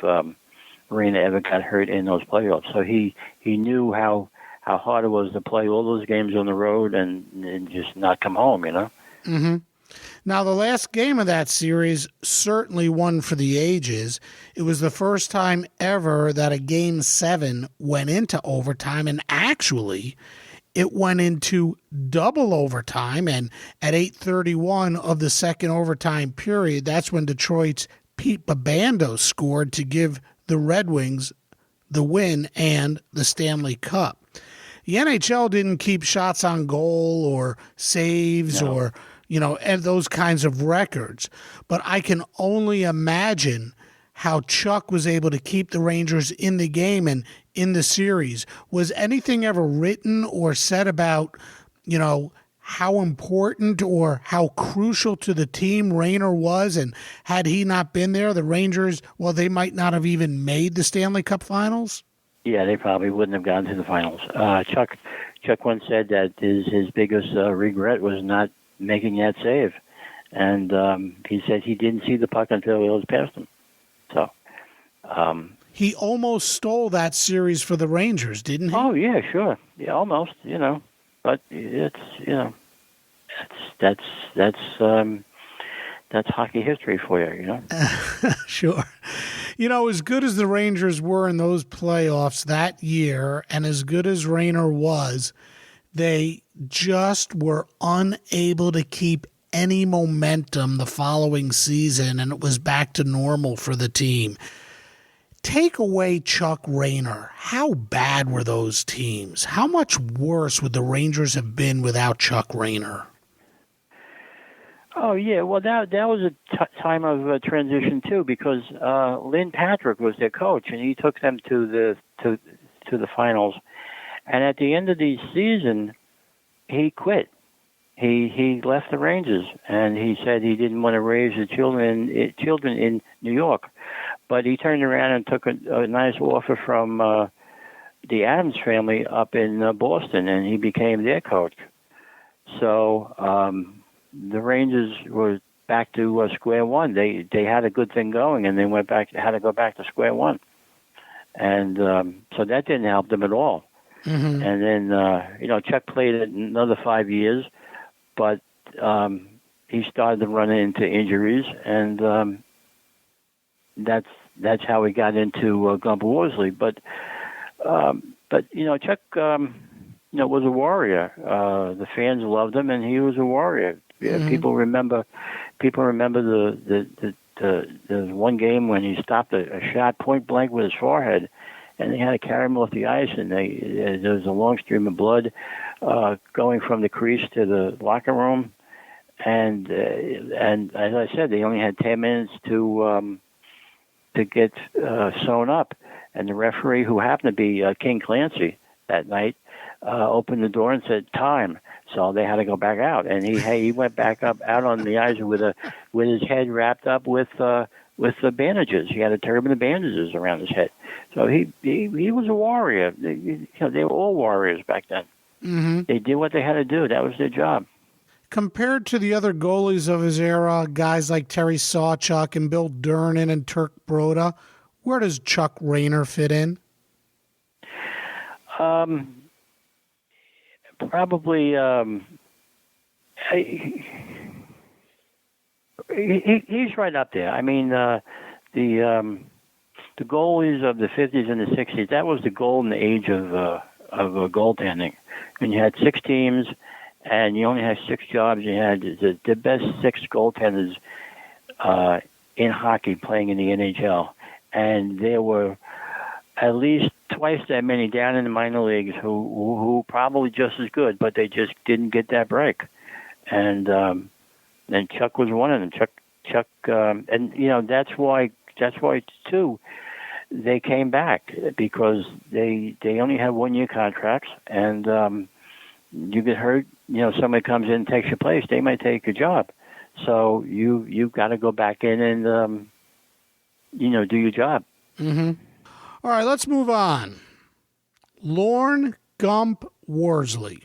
Rayner ever got hurt in those playoffs. So he knew how hard it was to play all those games on the road and just not come home, you know. Mm-hmm. Now, the last game of that series certainly one for the ages. It was the first time ever that a Game 7 went into overtime, and actually it went into double overtime, and at 8:31 of the second overtime period, that's when Detroit's Pete Babando scored to give the Red Wings the win and the Stanley Cup. The NHL didn't keep shots on goal or saves or and those kinds of records. But I can only imagine how Chuck was able to keep the Rangers in the game and in the series. Was anything ever written or said about, how important or how crucial to the team Rayner was? And had he not been there, the Rangers, they might not have even made the Stanley Cup Finals? Yeah, they probably wouldn't have gotten to the finals. Chuck once said that his biggest regret was not making that save, and he said he didn't see the puck until it was past him. So he almost stole that series for the Rangers, didn't he? Oh yeah, sure, yeah, almost. But it's that's hockey history for you. Sure. As good as the Rangers were in those playoffs that year, and as good as Rayner was, they just were unable to keep any momentum the following season, and it was back to normal for the team. Take away Chuck Rayner. How bad were those teams? How much worse would the Rangers have been without Chuck Rayner? Oh yeah, well that was a time of transition too, because Lynn Patrick was their coach, and he took them to the finals. And at the end of the season, he quit. He left the Rangers, and he said he didn't want to raise the children in New York. But he turned around and took a nice offer from the Adams family up in Boston, and he became their coach. So the Rangers were back to square one. They had a good thing going, and they had to go back to square one. And so that didn't help them at all. Mm-hmm. And then, Chuck played another 5 years, but he started to run into injuries, and that's how he got into Gump Worsley. But Chuck, was a warrior. The fans loved him, and he was a warrior. Mm-hmm. People remember the one game when he stopped a shot point blank with his forehead, and they had to carry him off the ice, and there was a long stream of blood going from the crease to the locker room, and as I said, they only had 10 minutes to get sewn up, and the referee, who happened to be King Clancy that night, opened the door and said time. So they had to go back out, and he went back out on the ice with his head wrapped up with the bandages. He had a turban of bandages around his head. So he was a warrior. They were all warriors back then. Mm-hmm. They did what they had to do. That was their job. Compared to the other goalies of his era, guys like Terry Sawchuk and Bill Durnan and Turk Broda, where does Chuck Rayner fit in? Probably he's right up there. I mean, the goalies of the 50s and the 60s, that was the golden age of goaltending. When you had 6 teams and you only had 6 jobs, you had the best 6 goaltenders in hockey playing in the NHL. And there were at least twice that many down in the minor leagues who probably just as good, but they just didn't get that break. And Chuck was one of them. Chuck, and that's why too, they came back because they only had 1-year contracts, and you get hurt. Somebody comes in and takes your place. They might take your job, so you've got to go back in and do your job. Mm-hmm. All right, let's move on. Lorne Gump Worsley.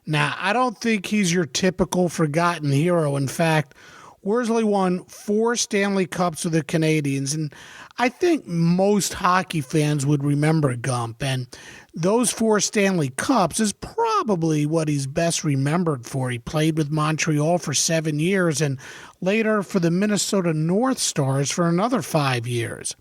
Now, I don't think he's your typical forgotten hero. In fact, Worsley won 4 Stanley Cups with the Canadiens, and I think most hockey fans would remember Gump, and those 4 Stanley Cups is probably what he's best remembered for. He played with Montreal for 7 years and later for the Minnesota North Stars for another 5 years.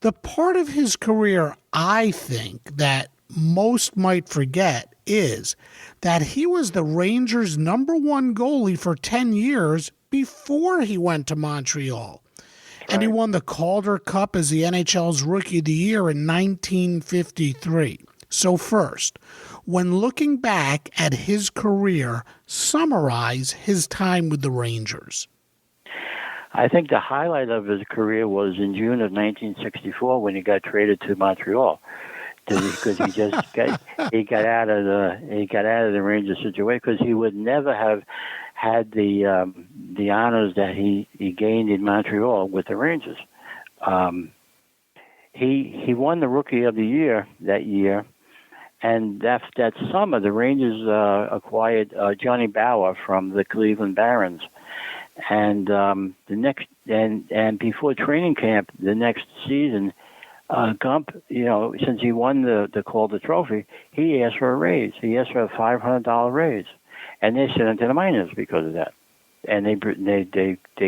The part of his career I think that most might forget is that he was the Rangers' #1 goalie for 10 years before he went to Montreal. Right. And he won the Calder Cup as the NHL's Rookie of the Year in 1953. So first, when looking back at his career, summarize his time with the Rangers. I think the highlight of his career was in June of 1964 when he got traded to Montreal, because he just got out of the Rangers situation, because he would never have had the honors that he gained in Montreal with the Rangers. He won the Rookie of the Year that year, and that summer the Rangers acquired Johnny Bower from the Cleveland Barons. And before training camp the next season, Gump, since he won the Calder Trophy, he asked for a raise. He asked for a $500 raise, and they sent him to the minors because of that. And they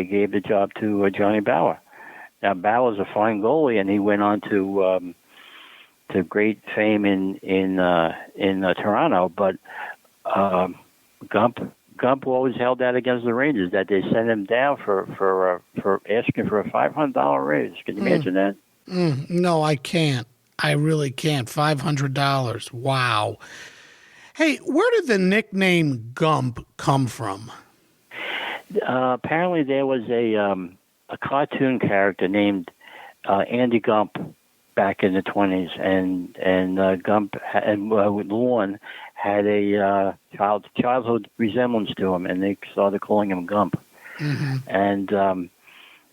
gave the job to Johnny Bower. Now Bower's a fine goalie, and he went on to great fame in Toronto. But Gump always held that against the Rangers, that they sent him down for asking for a $500 raise. Can you imagine that? No, I can't. I really can't. $500. Wow. Hey, where did the nickname Gump come from? Apparently, there was a cartoon character named Andy Gump back in the 1920s, and Gump and Lorne had a childhood resemblance to him, and they started calling him Gump. Mm-hmm. And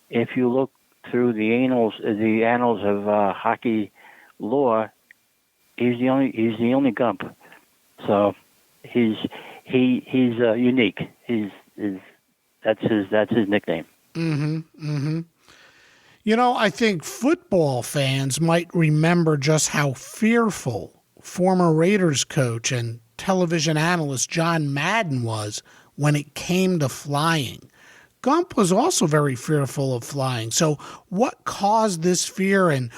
if you look through the annals of hockey lore, he's the only Gump. So he's unique. That's his nickname. Mm-hmm. Mm-hmm. I think football fans might remember just how fearful former Raiders coach and television analyst John Madden was when it came to flying. Gump was also very fearful of flying. So what caused this fear, and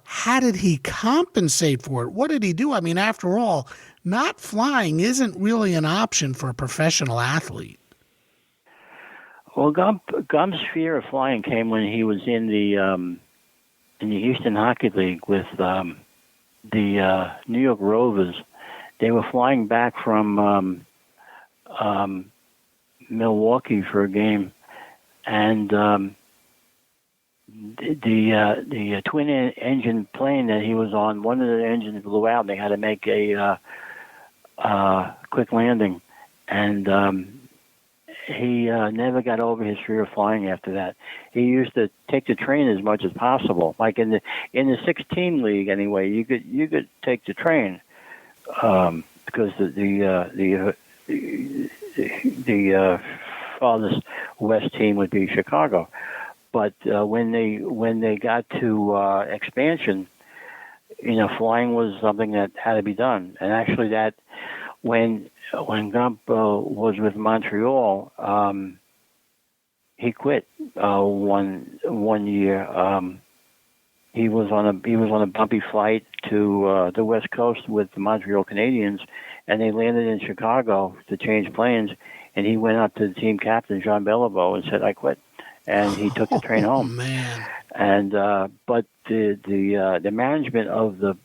how did he compensate for it? What did he do? I mean, after all, not flying isn't really an option for a professional athlete. Well, Gump's fear of flying came when he was in the Eastern Hockey League with the New York Rovers. They were flying back from Milwaukee for a game, and the twin engine plane that he was on, one of the engines blew out, and they had to make a quick landing, and he never got over his fear of flying after that. He used to take the train as much as possible. Like in the 6-team league, anyway, you could take the train because the farthest west team would be Chicago. But when they got to expansion, flying was something that had to be done. And actually, that when Gump was with Montreal, he quit one year. He was on a bumpy flight to the West Coast with the Montreal Canadiens, and they landed in Chicago to change planes. And he went up to the team captain, Jean Beliveau, and said, "I quit." And he took the train home. Man. And but the management of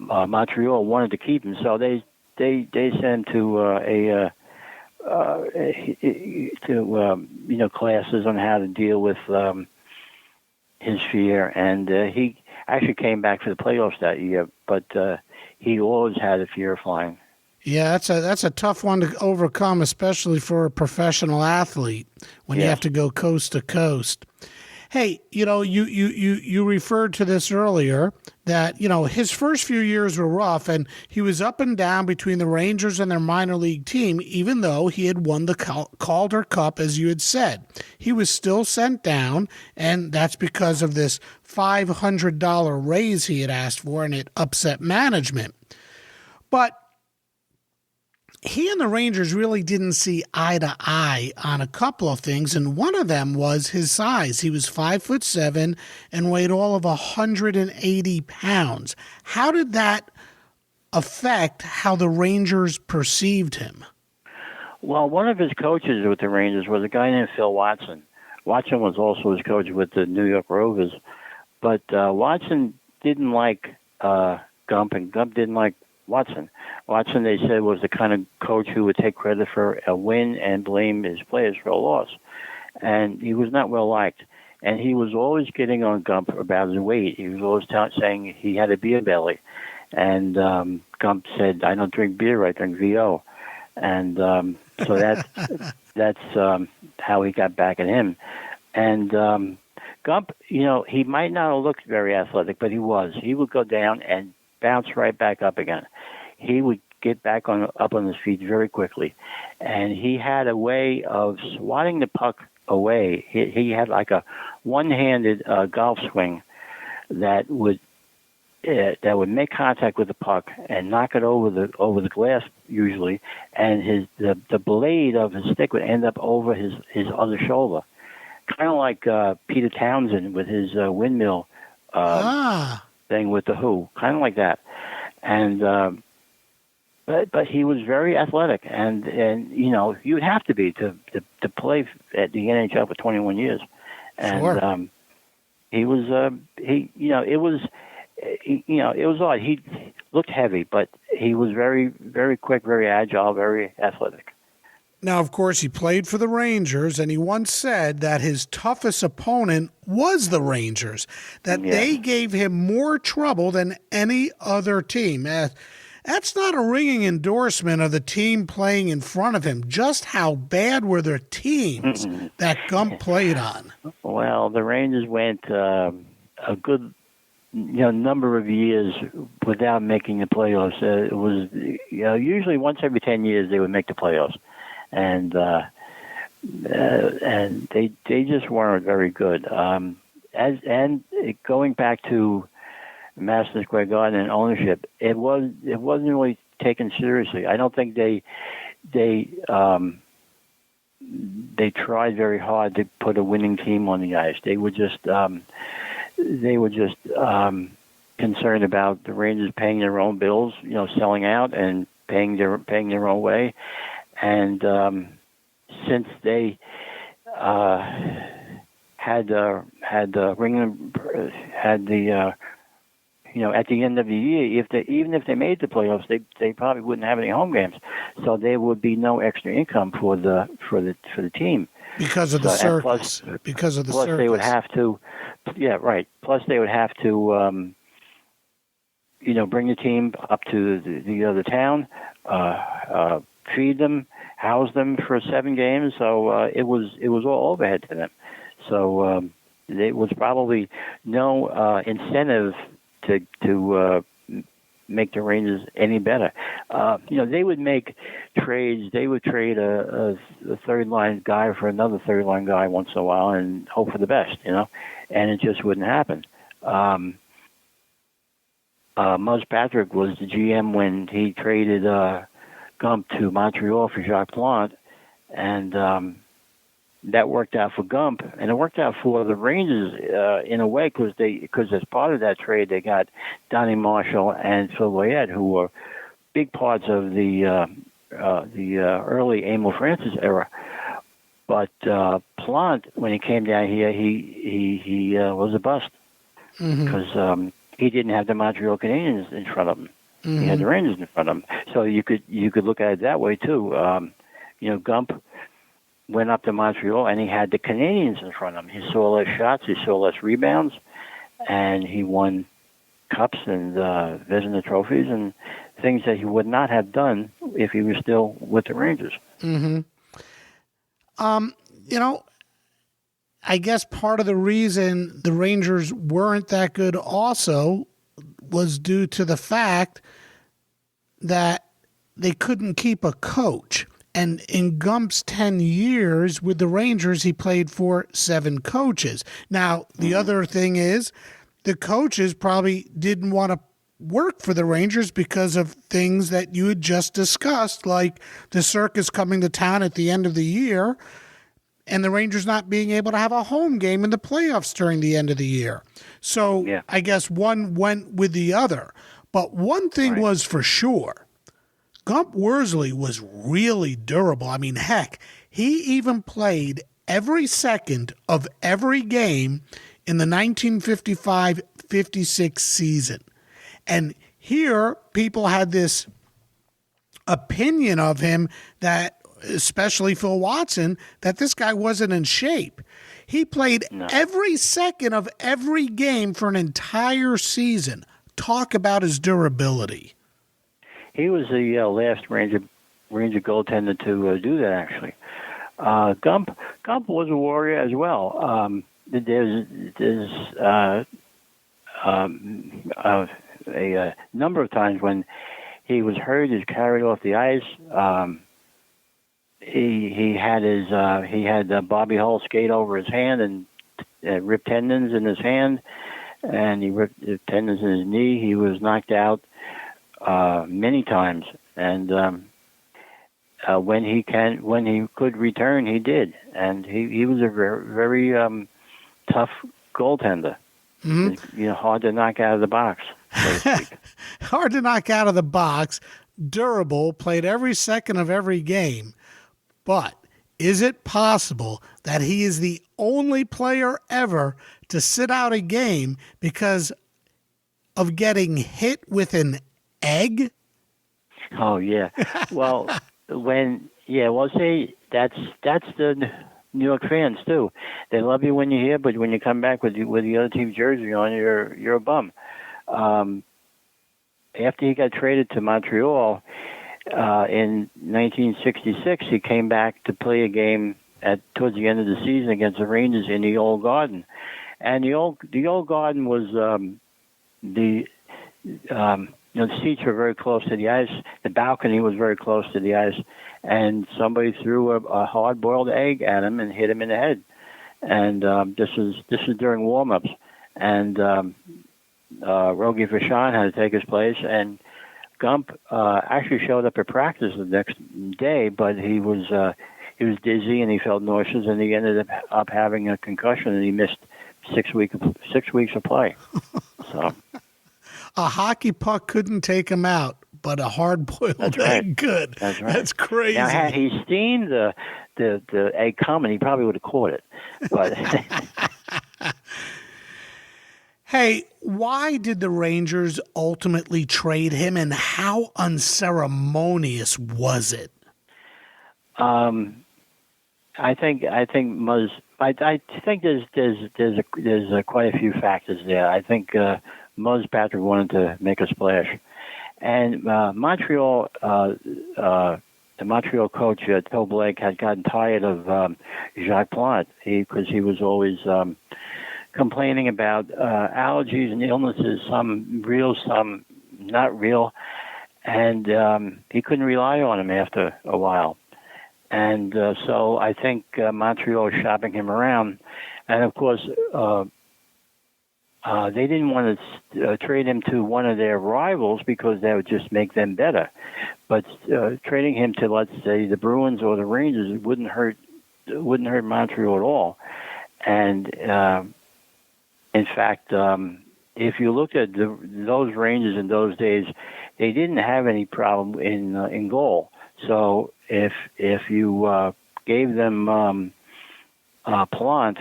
Montreal wanted to keep him, so they sent him to classes on how to deal with his fear, and actually came back for the playoffs that year, but he always had a fear of flying. Yeah, that's a tough one to overcome, especially for a professional athlete when you have to go coast to coast. Hey, you referred to this earlier that, his first few years were rough and he was up and down between the Rangers and their minor league team, even though he had won the Calder Cup, as you had said. He was still sent down, and that's because of this $500 raise he had asked for, and it upset management. But he and the Rangers really didn't see eye to eye on a couple of things, and one of them was his size. He was 5'7" and weighed all of 180 pounds. How did that affect how the Rangers perceived him? Well, one of his coaches with the Rangers was a guy named Phil Watson. Watson was also his coach with the New York Rovers, but Watson didn't like Gump, and Gump didn't like Watson. Watson, they said, was the kind of coach who would take credit for a win and blame his players for a loss. And he was not well liked. And he was always getting on Gump about his weight. He was always saying he had a beer belly. And Gump said, "I don't drink beer, I drink VO." And so that's how he got back at him. And Gump, he might not have looked very athletic, but he was. He would go down and bounce right back up again. He would get back up on his feet very quickly, and he had a way of swatting the puck away. He had like a one-handed golf swing that would make contact with the puck and knock it over the glass usually, and the blade of his stick would end up over his other shoulder, kind of like Peter Townsend with his windmill thing with the Who, kind of like that. And but he was very athletic, and you would have to be to play at the NHL for 21 years. And sure. He was it was odd. He looked heavy, but he was very, very quick, very agile, very athletic. Now, of course, he played for the Rangers, and he once said that his toughest opponent was the Rangers, that they gave him more trouble than any other team. That's not a ringing endorsement of the team playing in front of him. Just how bad were their teams that Gump played on? Well, the Rangers went a good number of years without making the playoffs. It was usually once every 10 years they would make the playoffs. And they just weren't very good. And going back to Madison Square Garden and ownership, it wasn't really taken seriously. I don't think they tried very hard to put a winning team on the ice. They were just concerned about the Rangers paying their own bills, selling out and paying their own way. And since they had the at the end of the year, even if they made the playoffs, they probably wouldn't have any home games, so there would be no extra income for the team because of the circus. Because of the circus, they would have to, Plus, they would have to, bring the team up to the other town, feed them, house them for 7 games. So it was all overhead to them. So there was probably no incentive to make the Rangers any better. They would make trades. They would trade a third line guy for another third line guy once in a while and hope for the best, and it just wouldn't happen. Muzz Patrick was the GM when he traded Gump to Montreal for Jacques Plante, and that worked out for Gump, and it worked out for the Rangers in a way because as part of that trade they got Donnie Marshall and Phil Goyette, who were big parts of the early Emil Francis era. But Plante, when he came down here, he was a bust because he didn't have the Montreal Canadiens in front of him. He had the Rangers in front of him. So you could look at it that way too. Gump went up to Montreal, and he had the Canadiens in front of him. He saw less shots, he saw less rebounds, and he won cups and Vezina trophies and things that he would not have done if he was still with the Rangers. Mm-hmm. I guess part of the reason the Rangers weren't that good also was due to the fact that they couldn't keep a coach. And in Gump's 10 years with the Rangers, he played for 7 coaches. Now, the other thing is the coaches probably didn't want to work for the Rangers because of things that you had just discussed, like the circus coming to town at the end of the year and the Rangers not being able to have a home game in the playoffs during the end of the year. So yeah. I guess one went with the other. But one thing was for sure, Gump Worsley was really durable. I mean, heck, he even played every second of every game in the 1955-56 season. And here, people had this opinion of him that, especially Phil Watson, that this guy wasn't in shape. He played every second of every game for an entire season. Talk about his durability. He was the last Ranger goaltender to do that, actually. Gump was a warrior as well. There's a number of times when he was hurt, he was carried off the ice. He had Bobby Hull skate over his hand and ripped tendons in his hand, and he ripped the tendons in his knee. He was knocked out many times, and when he could return, he did, and he was a very, very tough goaltender. Mm-hmm. Hard to knock out of the box, so to speak. Hard to knock out of the box. Durable, played every second of every game. But is it possible that he is the only player ever to sit out a game because of getting hit with an egg? Oh yeah. Well, see, that's the New York fans too. They love you when you're here, but when you come back with the other team's jersey on, you're a bum. After he got traded to Montreal in 1966, he came back to play a game towards the end of the season against the Rangers in the old Garden, and the old Garden was the seats were very close to the ice. The balcony was very close to the ice, and somebody threw a hard-boiled egg at him and hit him in the head. And this was during warm-ups, and Rogie Vachon had to take his place, and Gump actually showed up at practice the next day, but he was dizzy and he felt nauseous, and he ended up having a concussion, and he missed 6 weeks of play. So a hockey puck couldn't take him out, but a hard-boiled egg could. That's right. That's crazy. Now, had he seen the egg coming, he probably would have caught it. But hey, why did the Rangers ultimately trade him, and how unceremonious was it? I think there's quite a few factors there. I think Muzz Patrick wanted to make a splash, and Montreal, the Montreal coach Toe Blake had gotten tired of Jacques Plante because he was always complaining about allergies and illnesses, some real, some not real, and he couldn't rely on him after a while. And so I think Montreal was shopping him around. And, of course, they didn't want to trade him to one of their rivals because that would just make them better. But trading him to, let's say, the Bruins or the Rangers wouldn't hurt Montreal at all. And in fact, if you looked at those Rangers in those days, they didn't have any problem in goal. So if you gave them Plante,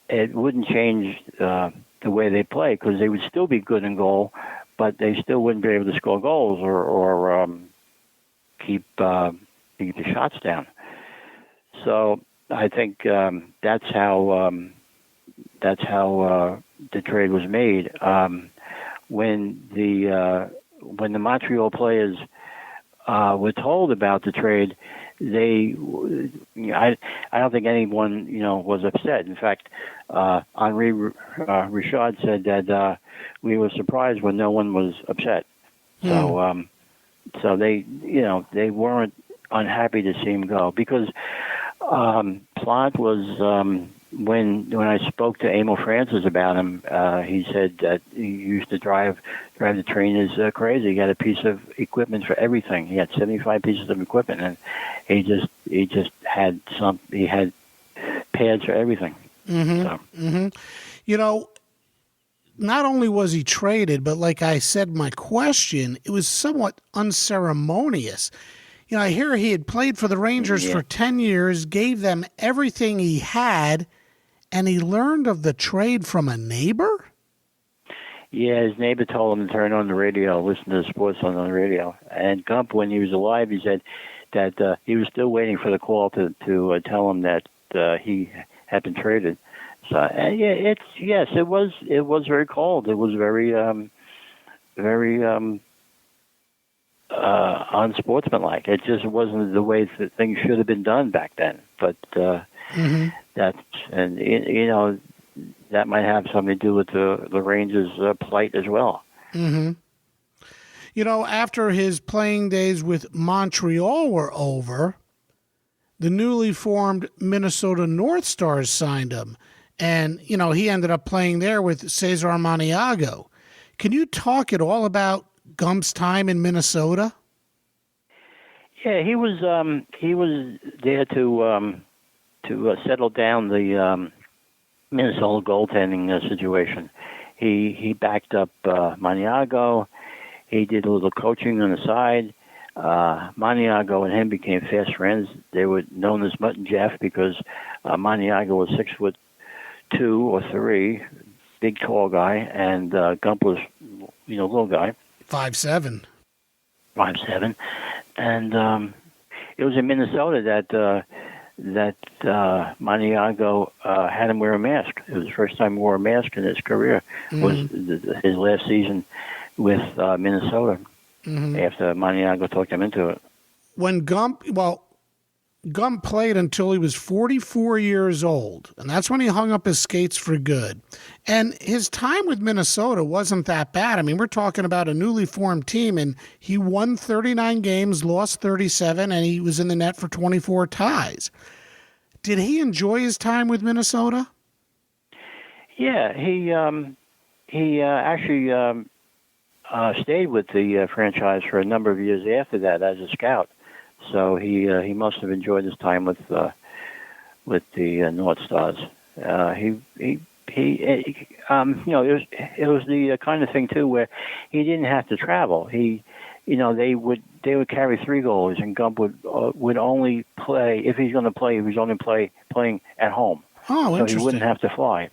it wouldn't change the way they play because they would still be good in goal, but they still wouldn't be able to score goals or keep the shots down. So I think that's how the trade was made. when the Montreal players were told about the trade, I don't think anyone was upset. In fact, Henri Richard said that we were surprised when no one was upset. So they weren't unhappy to see him go, because Plante was when I spoke to Emil Francis about him, he said that he used to drive the trainers crazy. He had a piece of equipment for everything. He had 75 pieces of equipment, and he just had he had pads for everything. Mm-hmm. So. Not only was he traded, but like I said, my question, it was somewhat unceremonious. I hear he had played for the Rangers for 10 years, gave them everything he had, and he learned of the trade from a neighbor? Yeah, his neighbor told him to turn on the radio, listen to the sports on the radio. And Gump, when he was alive, he said that he was still waiting for the call to tell him that he had been traded. So it was very cold. It was very unsportsmanlike. It just wasn't the way that things should have been done back then. But that might have something to do with the Rangers' plight as well. Mm-hmm. After his playing days with Montreal were over, the newly formed Minnesota North Stars signed him. And, he ended up playing there with Cesar Maniago. Can you talk at all about Gump's time in Minnesota? Yeah, he was there to settle down the Minnesota goaltending situation. He backed up Maniago. He did a little coaching on the side. Maniago and him became fast friends. They were known as Mutt and Jeff because Maniago was 6'2" or 3", big tall guy, and Gump was, little guy, 5'7". 5'7", and it was in Minnesota that Maniago had him wear a mask. It was the first time he wore a mask in his career. Was his last season with Minnesota. After Maniago talked him into it. When Gump played until he was 44 years old, and that's when he hung up his skates for good. And his time with Minnesota wasn't that bad. I mean, we're talking about a newly formed team, and he won 39 games, lost 37, and he was in the net for 24 ties. Did he enjoy his time with Minnesota? Yeah, he actually stayed with the franchise for a number of years after that as a scout. So he must have enjoyed his time with the North Stars. It was the kind of thing too where he didn't have to travel. They would carry 3 goalies, and Gump would only play if he's going to play. He was only playing at home. Oh, so interesting. He wouldn't have to fly.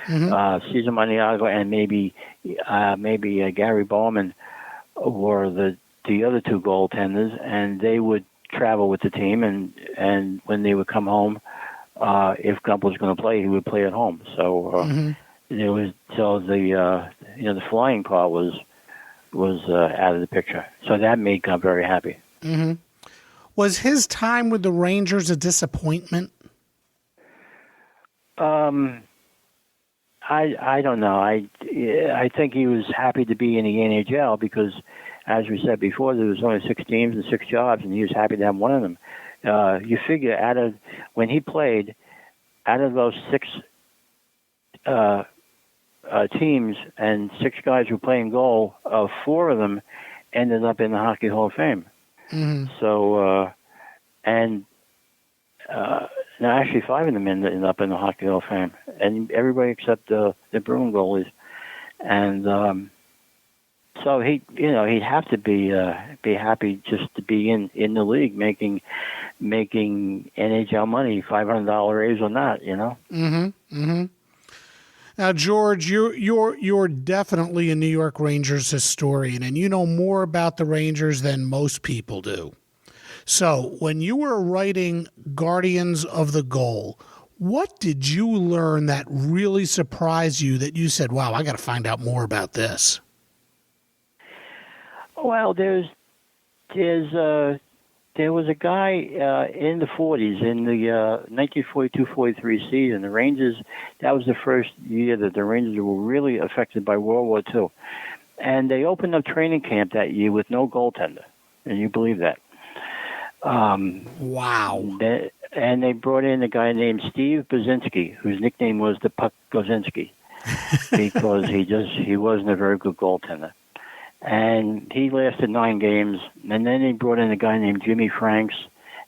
Cesar Maniago and maybe Gary Bowman were the other 2 goaltenders, and they would travel with the team, and when they would come home, if Gump was going to play, he would play at home. So the flying part was out of the picture. So that made Gump very happy. Mm-hmm. Was his time with the Rangers a disappointment? I don't know. I think he was happy to be in the NHL because, as we said before, there was only 6 teams and 6 jobs, and he was happy to have one of them. You figure when he played, out of those 6 teams and 6 guys who played in goal, 4 of them ended up in the Hockey Hall of Fame. Mm-hmm. So, actually 5 of them ended up in the Hockey Hall of Fame, and everybody except the Bruin goalies. And so he'd have to be happy just to be in the league, making NHL money, $500 raise or not, Mm-hmm. Mm-hmm. Now, George, you're definitely a New York Rangers historian, and you know more about the Rangers than most people do. So, when you were writing Guardians of the Goal, What did you learn that really surprised you that you said, wow, I got to find out more about this? Well, there was a guy in the 40s, in the 1942-43 season. The Rangers, that was the first year that the Rangers were really affected by World War II. And they opened up training camp that year with no goaltender. And you believe that? Wow. And they brought in a guy named Steve Brzezinski, whose nickname was the Puck Gozinski, because he wasn't a very good goaltender. And he lasted 9 games, and then they brought in a guy named Jimmy Franks,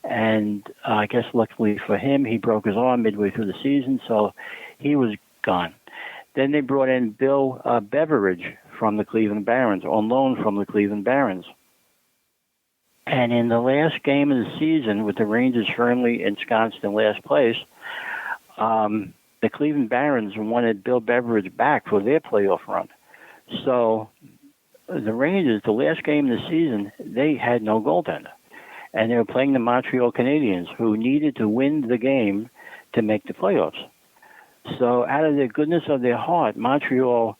and I guess luckily for him, he broke his arm midway through the season, so he was gone. Then they brought in Bill Beveridge from the Cleveland Barons, on loan from the Cleveland Barons. And in the last game of the season, with the Rangers firmly ensconced in last place, the Cleveland Barons wanted Bill Beveridge back for their playoff run. So the Rangers, the last game of the season, they had no goaltender. And they were playing the Montreal Canadiens, who needed to win the game to make the playoffs. So out of the goodness of their heart, Montreal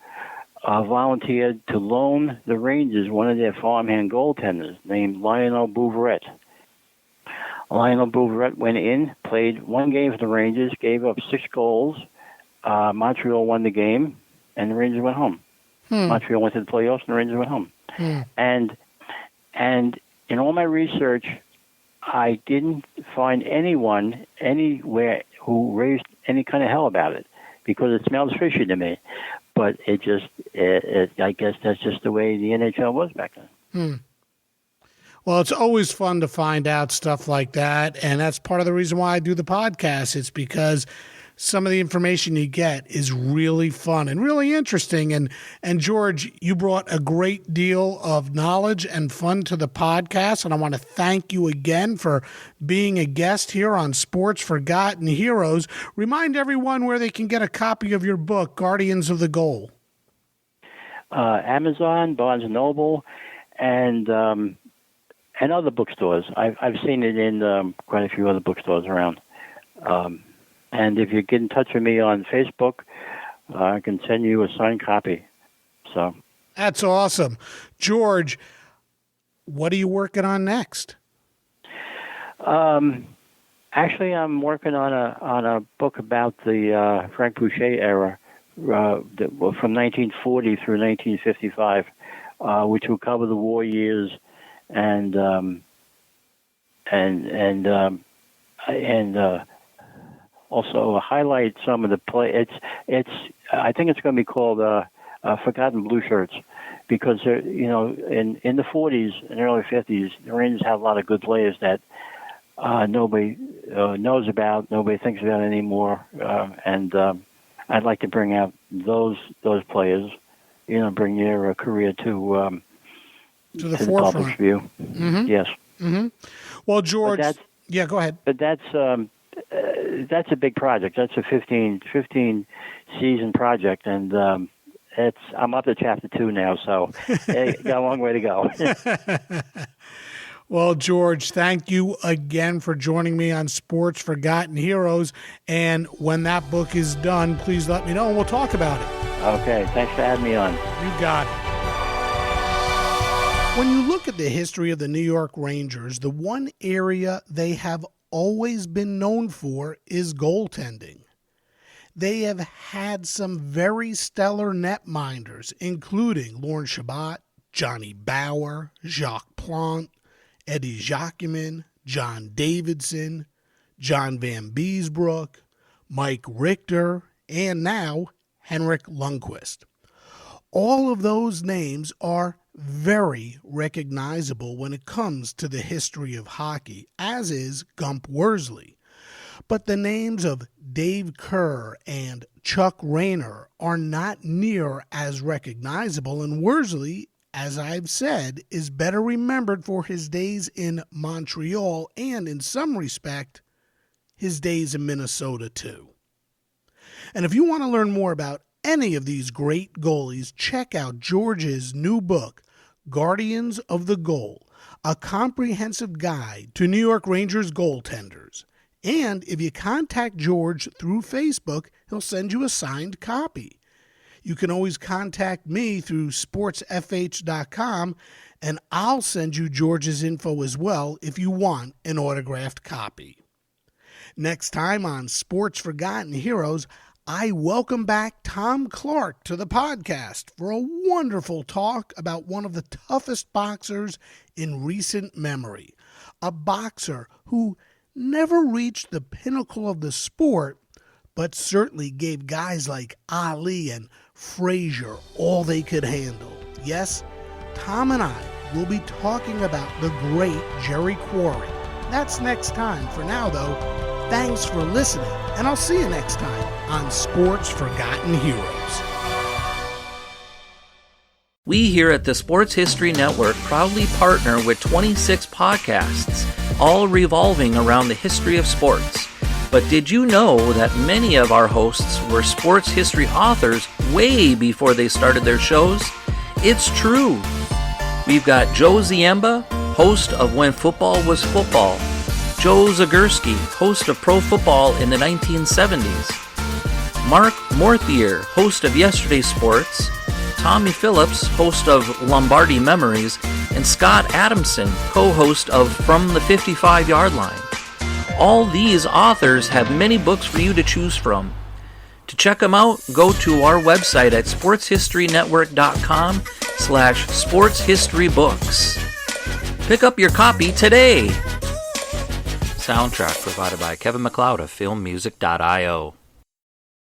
volunteered to loan the Rangers one of their farmhand goaltenders named Lionel Bouveret. Lionel Bouveret went in, played 1 game for the Rangers, gave up 6 goals. Montreal won the game, and the Rangers went home. Montreal went to the playoffs, and the Rangers went home. And in all my research, I didn't find anyone anywhere who raised any kind of hell about it, because it smells fishy to me. But I guess that's just the way the NHL was back then. Well, it's always fun to find out stuff like that, and that's part of the reason why I do the podcast. It's because some of the information you get is really fun and really interesting. And George, you brought a great deal of knowledge and fun to the podcast, and I want to thank you again for being a guest here on Sports Forgotten Heroes. Remind everyone where they can get a copy of your book, Guardians of the Goal. Amazon, Barnes & Noble, and other bookstores. I've seen it in quite a few other bookstores around. And if you get in touch with me on Facebook, I can send you a signed copy. So that's awesome. George, what are you working on next? Actually, I'm working on a book about the Frank Boucher era, from 1940 through 1955, which will cover the war years and also highlight some of the play. I think it's going to be called Forgotten Blue Shirts, because in the 40s and early 50s, the Rangers had a lot of good players that nobody knows about, nobody thinks about anymore, and I'd like to bring out those players, bring their career to the public's view. Mm-hmm. Yes. Mm-hmm. Well, George, yeah, go ahead. But that's a big project. That's a 15 season project, and I'm up to chapter 2 now, so got a long way to go. Well, George, thank you again for joining me on Sports Forgotten Heroes. And when that book is done, please let me know and we'll talk about it. Okay, thanks for having me on. You got it. When you look at the history of the New York Rangers, the one area they have always been known for is goaltending. They have had some very stellar netminders, including Lorne Chabot, Johnny Bauer, Jacques Plante, Eddie Jacquemin, John Davidson, John Van Beesbrook, Mike Richter, and now Henrik Lundqvist. All of those names are very recognizable when it comes to the history of hockey, as is Gump Worsley. But the names of Dave Kerr and Chuck Rayner are not near as recognizable, and Worsley, as I've said, is better remembered for his days in Montreal and, in some respect, his days in Minnesota, too. And if you want to learn more about any of these great goalies, check out George's new book, Guardians of the Goal, a comprehensive guide to New York Rangers goaltenders. And if you contact George through Facebook, he'll send you a signed copy. You can always contact me through sportsfh.com, and I'll send you George's info as well if you want an autographed copy. Next time on Sports Forgotten Heroes, I welcome back Tom Clark to the podcast for a wonderful talk about one of the toughest boxers in recent memory, a boxer who never reached the pinnacle of the sport, but certainly gave guys like Ali and Frazier all they could handle. Yes, Tom and I will be talking about the great Jerry Quarry. That's next time. For now, though, thanks for listening, and I'll see you next time on Sports Forgotten Heroes. We here at the Sports History Network proudly partner with 26 podcasts, all revolving around the history of sports. But did you know that many of our hosts were sports history authors way before they started their shows? It's true. We've got Joe Ziemba, host of When Football Was Football, Joe Zagurski, host of Pro Football in the 1970s, Mark Morthier, host of Yesterday Sports, Tommy Phillips, host of Lombardi Memories, and Scott Adamson, co-host of From the 55-Yard Line. All these authors have many books for you to choose from. To check them out, go to our website at sportshistorynetwork.com/sportshistorybooks. Pick up your copy today. Soundtrack provided by Kevin MacLeod of filmmusic.io.